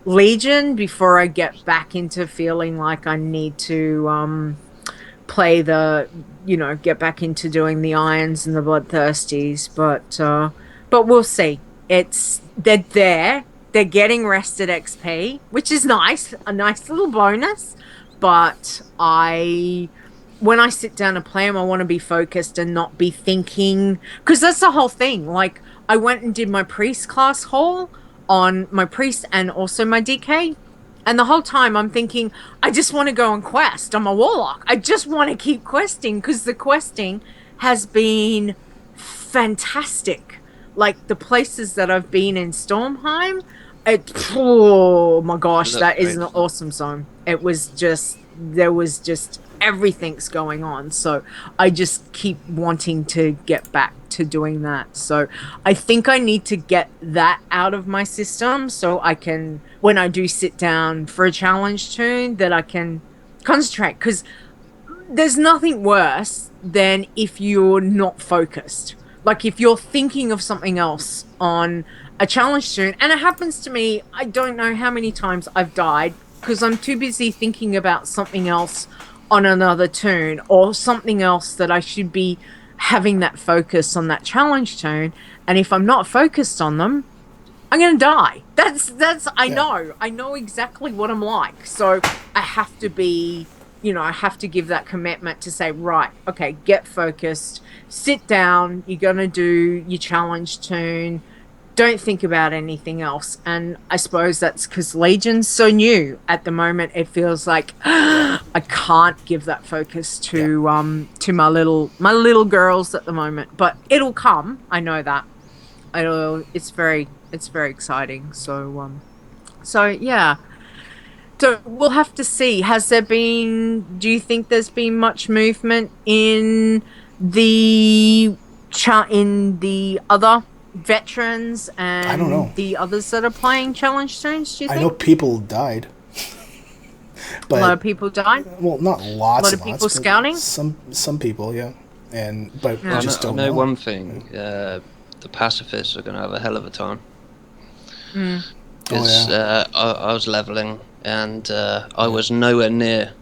Legion before I get back into feeling like I need to play get back into doing the irons and the bloodthirsties. But we'll see. They're there. They're getting rested XP, which is nice, a nice little bonus. But when I sit down to play them, I want to be focused and not be thinking, because that's the whole thing. Like, I went and did my priest class haul on my priest and also my DK, and the whole time I'm thinking, I just want to go and quest. I'm a warlock. I just want to keep questing because the questing has been fantastic. Like, the places that I've been in Stormheim, oh my gosh, that is an awesome zone. There was just everything's going on. So I just keep wanting to get back to doing that. So I think I need to get that out of my system so I can, when I do sit down for a challenge tune, that I can concentrate. Because there's nothing worse than if you're not focused. Like, if you're thinking of something else on a challenge tune, and it happens to me, I don't know how many times I've died because I'm too busy thinking about something else on another tune or something else that I should be having that focus on that challenge tune. And if I'm not focused on them, I'm going to die. I know exactly what I'm like. So I have to be, I have to give that commitment to say, right, okay, get focused, sit down, you're going to do your challenge tune, don't think about anything else. And I suppose that's because Legion's so new at the moment. It feels like I can't give that focus to my little girls at the moment. But it'll come. I know that. It's very exciting. So yeah. So we'll have to see. Do you think there's been much movement in the other veterans and I don't know. The others that are playing challenge tunes? Do you think? I know people died. But, a lot of people died? Well, not lots. A lot of people scouting? Some people, yeah. But I just don't know one thing. The pacifists are going to have a hell of a time. Because I was leveling and I was nowhere near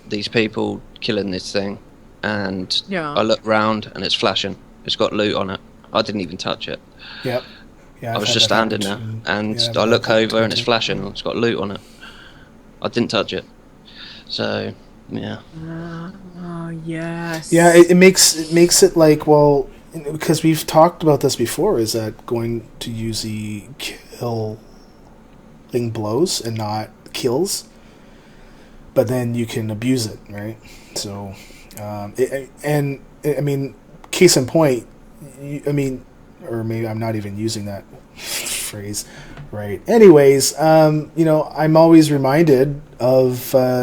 these people killing this thing. And I look round and it's flashing. It's got loot on it. I didn't even touch it. Yep. Yeah, I was just standing there, and I look over and it's flashing. It's got loot on it. I didn't touch it. So, yeah. Oh yes. Yeah, it makes it like, well, because we've talked about this before. Is that going to use the killing blows and not kills? But then you can abuse it, right? So, case in point, I mean, or maybe I'm not even using that phrase right. Anyways, I'm always reminded of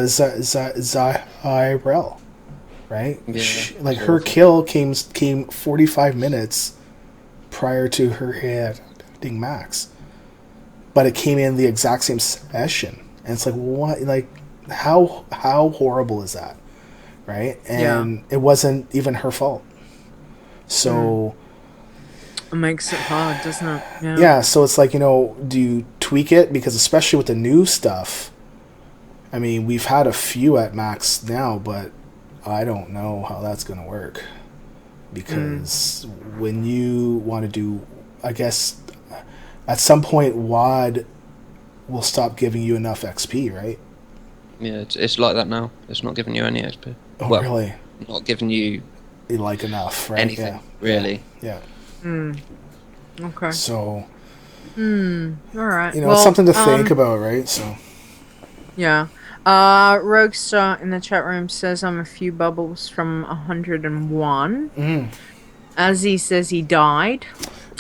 Zyrel, right? Yeah, Her kill came 45 minutes prior to her hitting max, but it came in the exact same session, and it's like, what? Like, how horrible is that, right? And it wasn't even her fault. So it makes it hard, doesn't it? Yeah. So it's like, do you tweak it? Because especially with the new stuff, I mean, we've had a few at max now, but I don't know how that's going to work. Because when you want to do, I guess, at some point, WoD will stop giving you enough XP, right? Yeah, it's like that now. It's not giving you any XP. Oh, well, really? Not giving you like enough, right? Anything, really. Yeah. Okay. So. All right. It's something to think about, right? So. Yeah. Roguestar in the chat room says I'm a few bubbles from 101. Azzy says he died.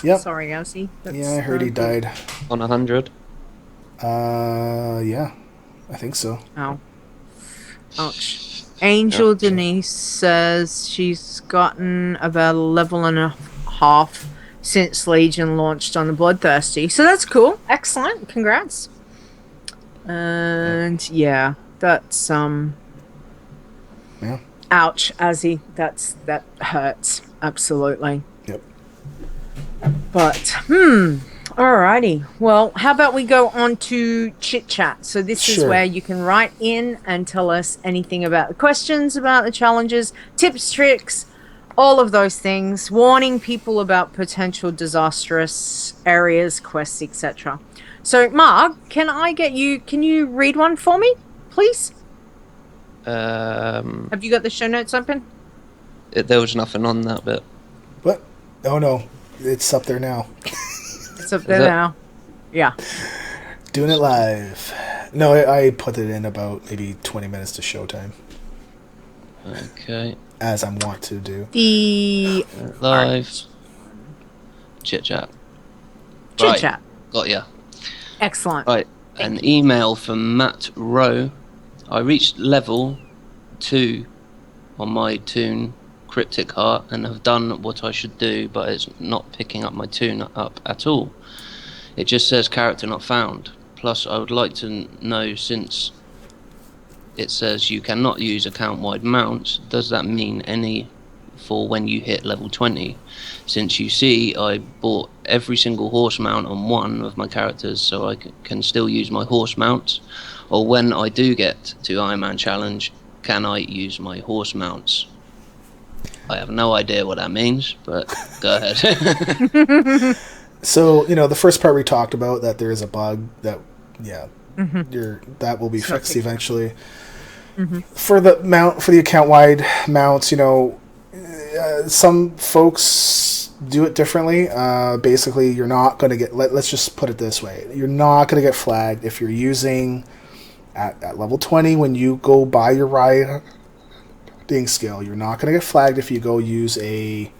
Yep. Sorry, Azzy. I heard he died. On 100? Yeah. I think so. Oh. Ouch. Angel Denise says she's gotten about a level and a half since Legion launched on the Bloodthirsty. So that's cool. Excellent. Congrats. And that's yeah. Ouch, Azzy. That hurts. Absolutely. Yep. But alrighty. Well, how about we go on to Chit Chat? So this is where you can write in and tell us anything about the questions, about the challenges, tips, tricks, all of those things, warning people about potential disastrous areas, quests, etc. So, Mark, can you read one for me, please? Have you got the show notes open? There was nothing on that bit. What? Oh, no. It's up there now. It's up there now. Yeah. Doing it live. No, I put it in about maybe 20 minutes to showtime. Okay. As I want to do. The live Chit Chat. Chit Chat. Got ya. Excellent. Right. An email from Matt Rowe. I reached level 2 on my Toon Cryptic Heart and have done what I should do, but it's not picking up my Toon up at all. It just says character not found. Plus, I would like to know, since it says you cannot use account-wide mounts, does that mean any for when you hit level 20? Since you see, I bought every single horse mount on one of my characters, so I can still use my horse mounts. Or when I do get to Iron Man Challenge, can I use my horse mounts? I have no idea what that means, but go ahead. So, the first part we talked about, that there is a bug that, that will be fixed eventually. For the account-wide mounts, some folks do it differently. Basically, you're not going to get, let's just put it this way, you're not going to get flagged if you're using at level 20 when you go buy your riding skill. You're not going to get flagged if you go use a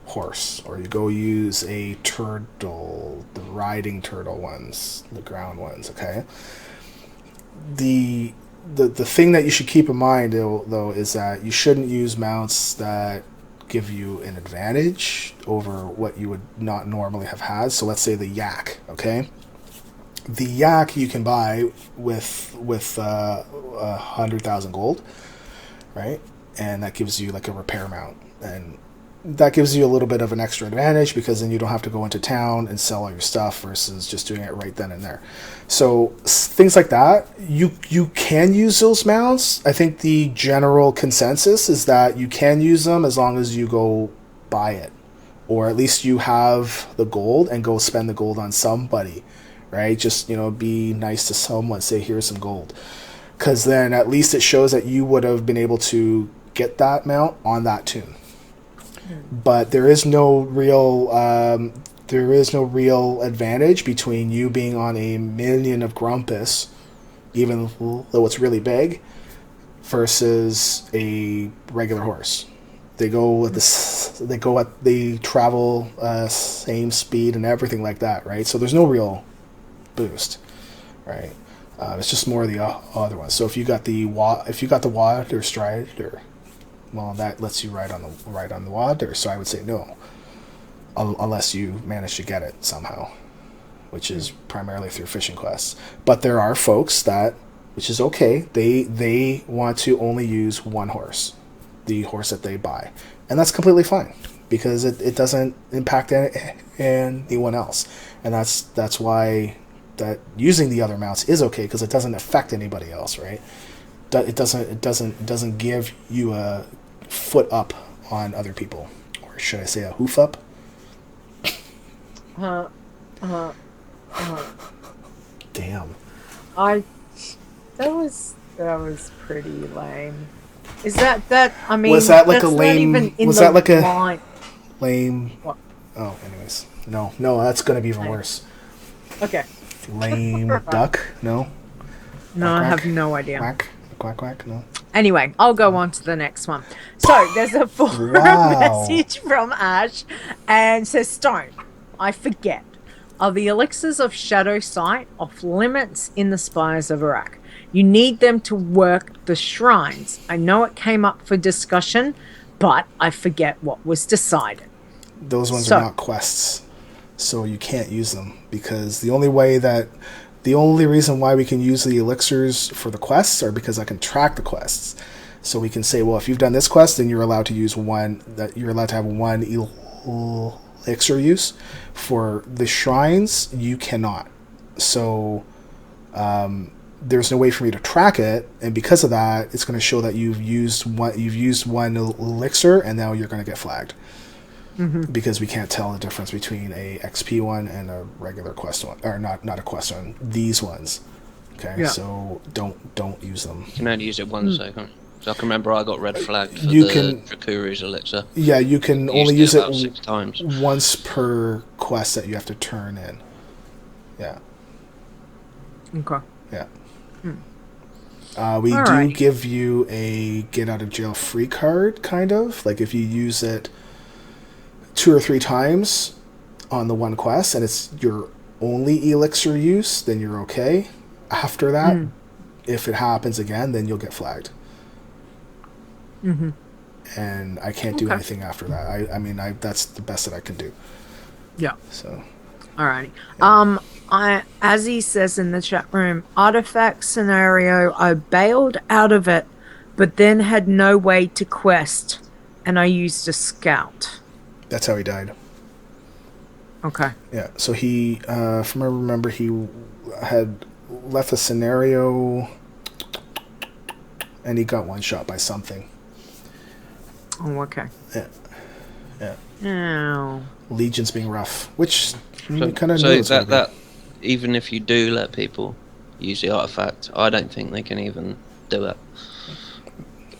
horse or you go use a turtle, the riding turtle ones, the ground ones. Okay. The thing that you should keep in mind though is that you shouldn't use mounts that give you an advantage over what you would not normally have had. So let's say the yak. Okay. The yak you can buy with 100,000 gold, right? And that gives you like a repair mount, and that gives you a little bit of an extra advantage because then you don't have to go into town and sell all your stuff versus just doing it right then and there. So things like that, you can use those mounts. I think the general consensus is that you can use them as long as you go buy it, or at least you have the gold and go spend the gold on somebody. Right? Just, be nice to someone, say, here's some gold. Because then at least it shows that you would have been able to get that mount on that Toon. But there is no real advantage between you being on a minion of Grumpus, even though it's really big, versus a regular horse. They go at they travel same speed and everything like that, right? So there's no real boost, right? It's just more of the other ones. So if you got the WoD or Strider, well, that lets you ride on the WoD. Or so I would say no, unless you manage to get it somehow, which is primarily through fishing quests. But there are folks that, which is okay, they want to only use one horse, the horse that they buy, and that's completely fine because it doesn't impact anyone else, and that's why that using the other mounts is okay because it doesn't affect anybody else, right? It doesn't give you a foot up on other people, or should I say a hoof up? Damn. That was pretty lame. Is that? I mean, was that like a lame? Was that like a lame? What? Oh, anyways, no, that's gonna be even worse. Okay. Lame duck? No. No, Quack, I have no idea. Quack. No. Anyway, I'll go on to the next one. So there's a forum message from Ash, and says, "Stone, I forget. Are the elixirs of Shadow Sight off limits in the Spires of Iraq? You need them to work the shrines. I know it came up for discussion, but I forget what was decided." Those ones are not quests, so you can't use them because the only reason why we can use the elixirs for the quests are because I can track the quests. So we can say, well, if you've done this quest, then you're allowed to use one. That you're allowed to have one elixir use. For the shrines, you cannot. So there's no way for me to track it, and because of that, it's going to show that you've used one elixir, and now you're going to get flagged. Mm-hmm. Because we can't tell the difference between a XP one and a regular quest one, or not a quest one. These ones, okay. Yeah. So don't use them. You can only use it 1 second. So I can remember I got red flagged for the Dracury's elixir. Yeah, you can only use it 6 times once per quest that you have to turn in. Yeah. Okay. Yeah. We do give you a get out of jail free card, kind of like if you use it 2 or 3 times on the one quest and it's your only elixir use, then you're okay. After that, if it happens again, then you'll get flagged. Mm-hmm. And I can't do anything after that. I mean, that's the best that I can do. Yeah. So. Alrighty. Yeah. As he says in the chat room, artifact scenario, I bailed out of it, but then had no way to quest, and I used a scout. That's how he died. Okay. Yeah. So he, from what I remember, he had left a scenario, and he got one shot by something. Oh, okay. Yeah. Yeah. Oh. Legion's being rough, which you kind of know. So that even if you do let people use the artifact, I don't think they can even do it.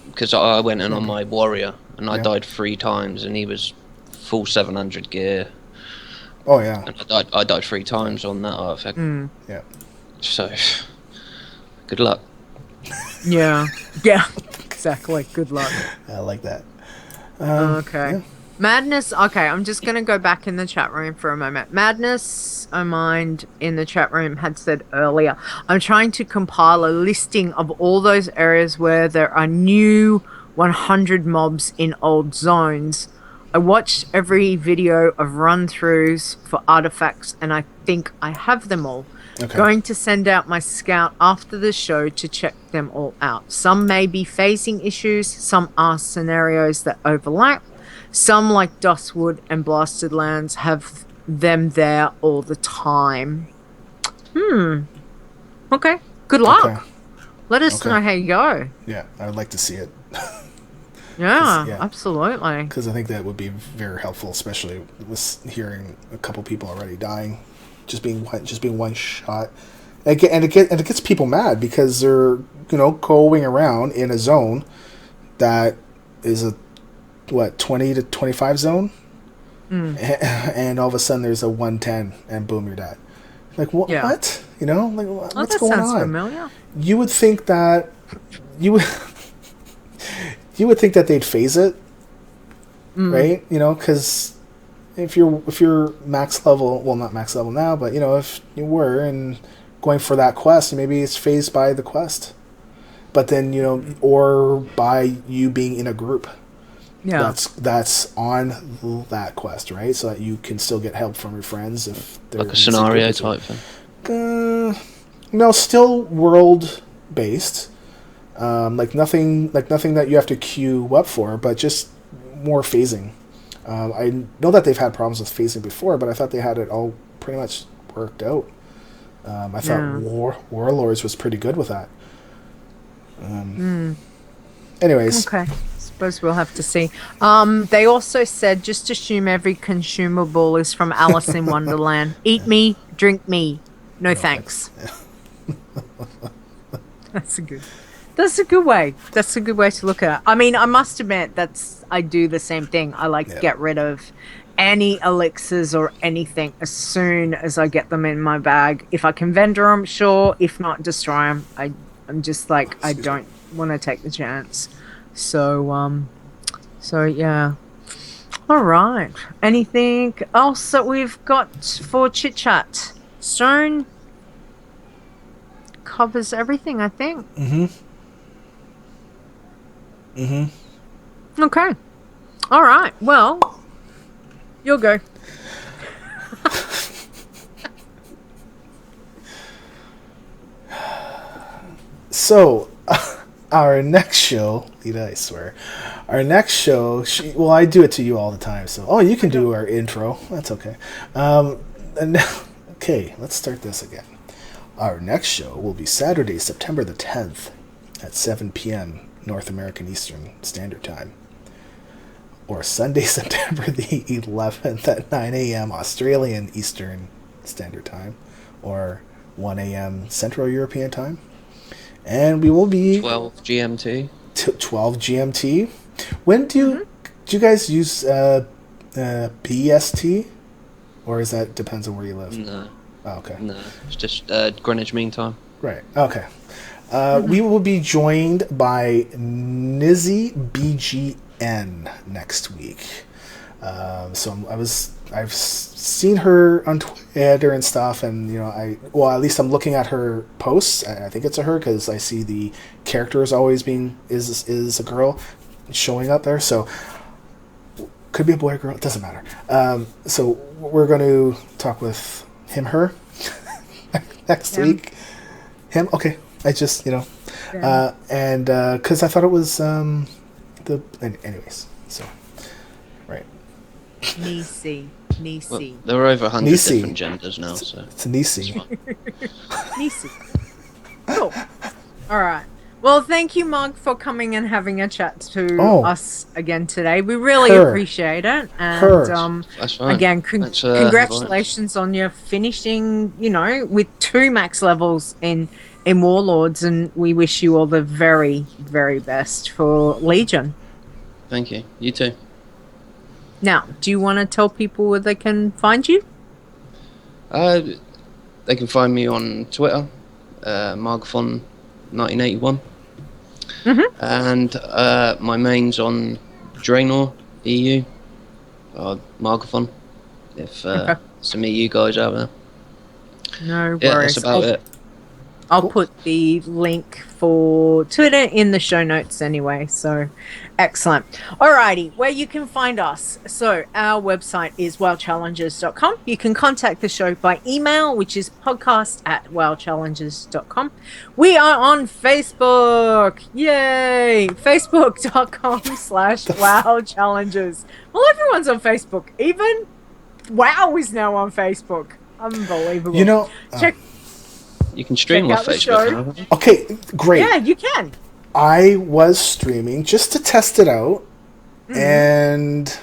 Because I went in on my warrior, and I died 3 times, and he was full 700 gear. Oh yeah. And I died 3 times on that artifact. Yeah. So, good luck. Yeah. Yeah. Exactly. Good luck. I like that. Okay. Yeah. Madness. Okay, I'm just gonna go back in the chat room for a moment. Madness, I mind in the chat room had said earlier, I'm trying to compile a listing of all those areas where there are new 100 mobs in old zones. I watched every video of run-throughs for artifacts, and I think I have them all. Okay. Going to send out my scout after the show to check them all out. Some may be phasing issues, some are scenarios that overlap. Some, like Dustwood and Blasted Lands, have them there all the time. Okay. Good luck. Okay. Let us know how you go. Yeah, I would like to see it. Yeah, absolutely. Because I think that would be very helpful, especially with hearing a couple people already dying, just being one shot, and it gets people mad because they're going around in a zone that is a 20 to 25 zone, and all of a sudden there's a 110, and boom, you're dead. Like what? Yeah. What? What's going on? That sounds familiar. You would think that you would think that they'd phase it right? You know, because if you're max level, well, not max level now, but you know, if you were and going for that quest, maybe it's phased by the quest, but then you know, or by you being in a group. Yeah, that's on that quest, right? So that you can still get help from your friends if they're like a scenario type thing. No, still world based. Like nothing that you have to queue up for, but just more phasing. I know that they've had problems with phasing before, but I thought they had it all pretty much worked out. I thought Warlords was pretty good with that. Anyways. Okay. Suppose we'll have to see. They also said just assume every consumable is from Alice in Wonderland. Eat me, drink me. No thanks. That's a good way. That's a good way to look at it. I mean, I must admit I do the same thing. I like to get rid of any elixirs or anything as soon as I get them in my bag. If I can vendor them, sure. If not, destroy them. I'm just like, I don't want to take the chance. So yeah. All right. Anything else that we've got for Chit Chat? Stone covers everything, I think. Okay. All right. Well, you'll go. So, our next show, Leeta, I swear, our next show, well, I do it to you all the time, so, you can do our intro. That's okay. Okay, let's start this again. Our next show will be Saturday, September the 10th at 7 p.m. North American Eastern Standard Time. Or Sunday, September the 11th at 9 a.m. Australian Eastern Standard Time. Or 1 a.m. Central European Time. And we will be 12 GMT. 12 GMT. When do you guys use BST, or is that depends on where you live? No. Oh, okay. No, it's just Greenwich Mean Time. Right. Okay. We will be joined by Nizzy BGN next week. So I've seen her on Twitter and stuff, and you know, at least I'm looking at her posts. I think it's a her because I see the character is always is a girl showing up there. So could be a boy or girl. It doesn't matter. So we're going to talk with her next week. Him. Okay. I just and because I thought it was anyways. So right. Nisi. Well, there are over 100 different genders now, so it's a Nisi. Nisi. Cool. All right. Well, thank you, Mark, for coming and having a chat to us again today. We really appreciate it. And again, congratulations on your finishing, with 2 max levels in Warlords, and we wish you all the very, very best for Legion. Thank you. You too. Now, do you want to tell people where they can find you? They can find me on Twitter, Margothon 1981. And my main's on Draenor EU, or Margothon, if some of you guys out there. No worries. Yeah, that's about it. I'll put the link for Twitter in the show notes anyway, so excellent. Alrighty, where you can find us. So our website is wowchallenges.com. You can contact the show by email, which is podcast@wowchallenges.com. We are on Facebook. Yay! Facebook.com/wowchallenges. Well, everyone's on Facebook. Even WoW is now on Facebook. Unbelievable. You can stream off Facebook. Okay, great. Yeah, you can. I was streaming just to test it out, and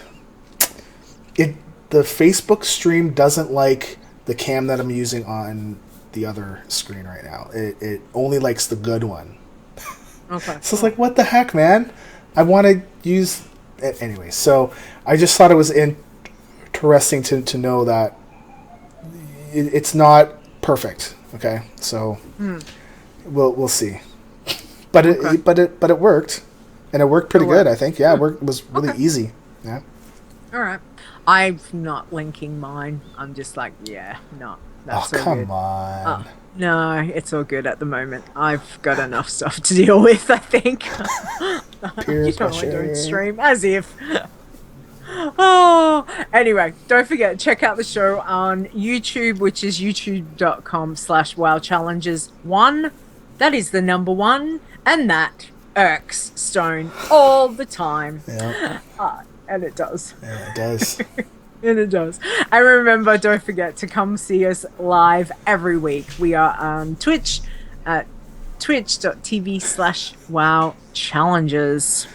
the Facebook stream doesn't like the cam that I'm using on the other screen right now. It only likes the good one. Okay. So it's like, what the heck, man? I want to use it anyway. So I just thought it was interesting to know that it's not perfect. Okay, so we'll see, but it worked, and it worked pretty good. I think. Yeah, it was really easy. Yeah. All right. I'm not linking mine. I'm just like, yeah, no, that's oh, all come good. on. No, it's all good at the moment. I've got enough stuff to deal with, I think. Peer You pressure. normally don't stream, as if. Oh, anyway, don't forget, check out the show on YouTube, which is youtube.com/WoWChallenges1. That is the number 1, and that irks Stone all the time. Yeah. And it does. Yeah, it does. And it does. And remember, don't forget to come see us live every week. We are on Twitch at twitch.tv/WoWChallenges.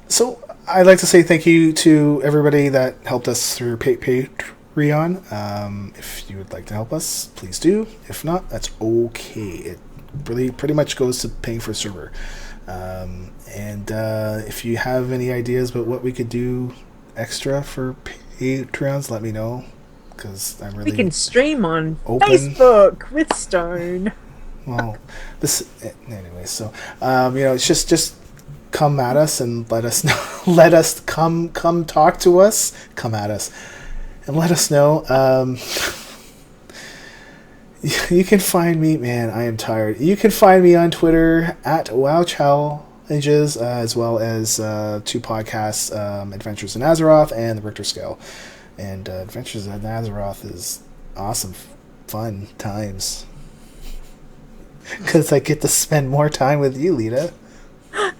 So I'd like to say thank you to everybody that helped us through Patreon. If you would like to help us, please do. If not, that's okay. It really pretty much goes to paying for a server. And if you have any ideas about what we could do extra for Patreons, let me know. Because I'm really we can stream on open. Facebook with Stone. Well, anyway. So it's just come at us and let us know. Let us come talk to us. Come at us and let us know. You can find me, man. I am tired. You can find me on Twitter at WoWChallenges, as well as 2 podcasts, Adventures in Azeroth and the Rykter Scale. And Adventures in Azeroth is awesome, fun times. Because I get to spend more time with you, Leeta. I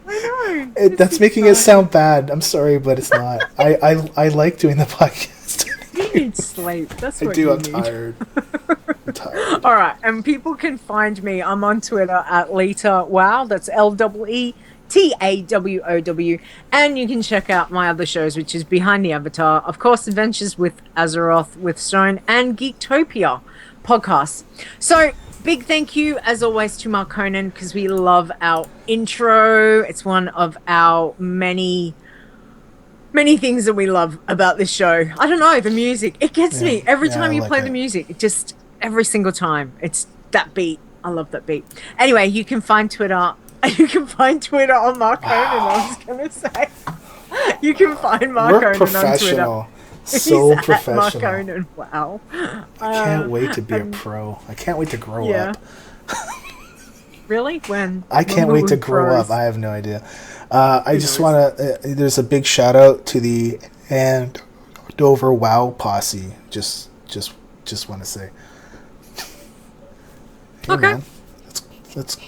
know. That's making it sound bad. I'm sorry, but it's not. I like doing the podcast. You need sleep. That's what I do. you I'm need. tired. I'm tired. All right, and people can find me. I'm on Twitter at Leeta Wow. That's LEETAWOW. And you can check out my other shows, which is Behind the Avatar, of course, Adventures with Azeroth with Stone, and Geektopia podcasts. So big thank you, as always, to Mark Conan, because we love our intro. It's one of our many things that we love about this show. I don't know, the music. It gets me every time you play the music. It just, every single time. It's that beat. I love that beat. Anyway, you can find Twitter. You can find Twitter on Mark Conan, I was going to say. You can find Mark Conan on Twitter. So He's professional. Mark Conan. Wow. I can't wait to be a pro. I can't wait to grow up. Really? When? I can't wait to grow up. I have no idea. I just want to... there's a big shout out to the Andover WoW posse. Just want to say. Hey, okay.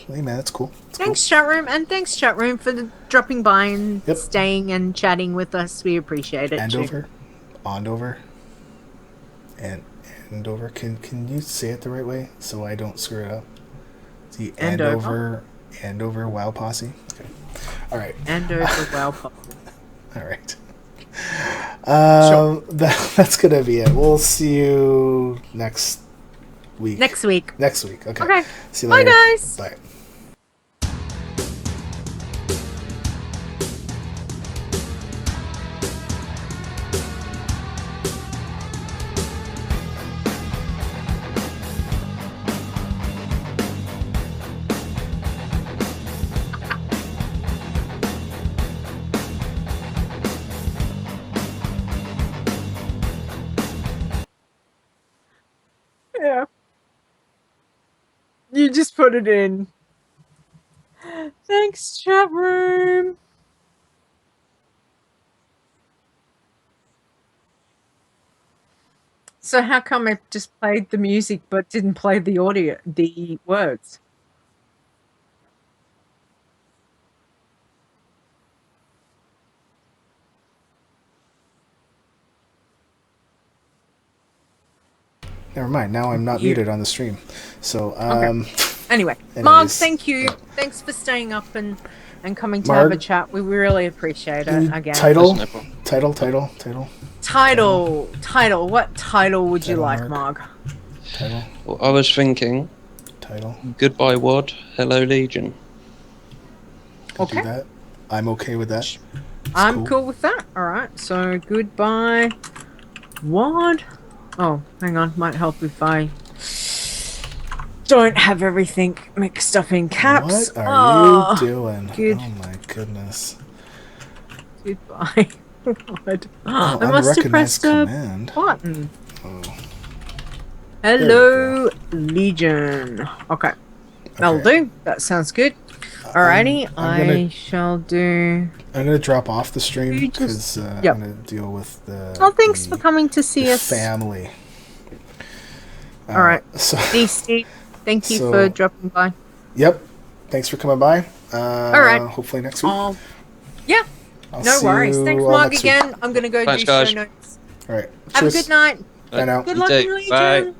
Man, that's cool. Thanks, chat room, and thanks, chat room, for dropping by and staying and chatting with us. We appreciate it. Andover. Andover. Can you say it the right way so I don't screw it up? The Andover WoW posse. Okay. All right. Andover WoW posse. All right. Sure. That's gonna be it. We'll see you next week. Next week. Okay. See you later. Bye, guys. Bye. Yeah. You just put it in. Thanks, chat room. So how come I just played the music but didn't play the audio, the words? Never mind. Now I'm not muted on the stream. So, Anyway, Marg, thank you. Thanks for staying up and coming to have a chat. We really appreciate it. Again. Title. What title would you like, Marg? Title. Well, I was thinking. Title. Goodbye, WoD. Hello, Legion. Okay. Do that. I'm okay with that. I'm cool with that. All right. So goodbye, WoD. Oh, hang on. Might help if I don't have everything mixed up in caps. What are you doing? Good. Oh my goodness. Goodbye. God. Oh, I must have pressed a button. Oh. Hello, Legion. Okay. That'll do. That sounds good. Alrighty, I shall do... I'm going to drop off the stream because I'm going to deal with the... Oh, thanks for coming to see us. Family. Alright. DC, thank you for dropping by. Yep. Thanks for coming by. Alright. Hopefully next week. Yeah. No worries. Thanks, Marg, again. I'm going to go do show notes. Alright. Have a good night. Bye now. Good luck in Legion. Bye.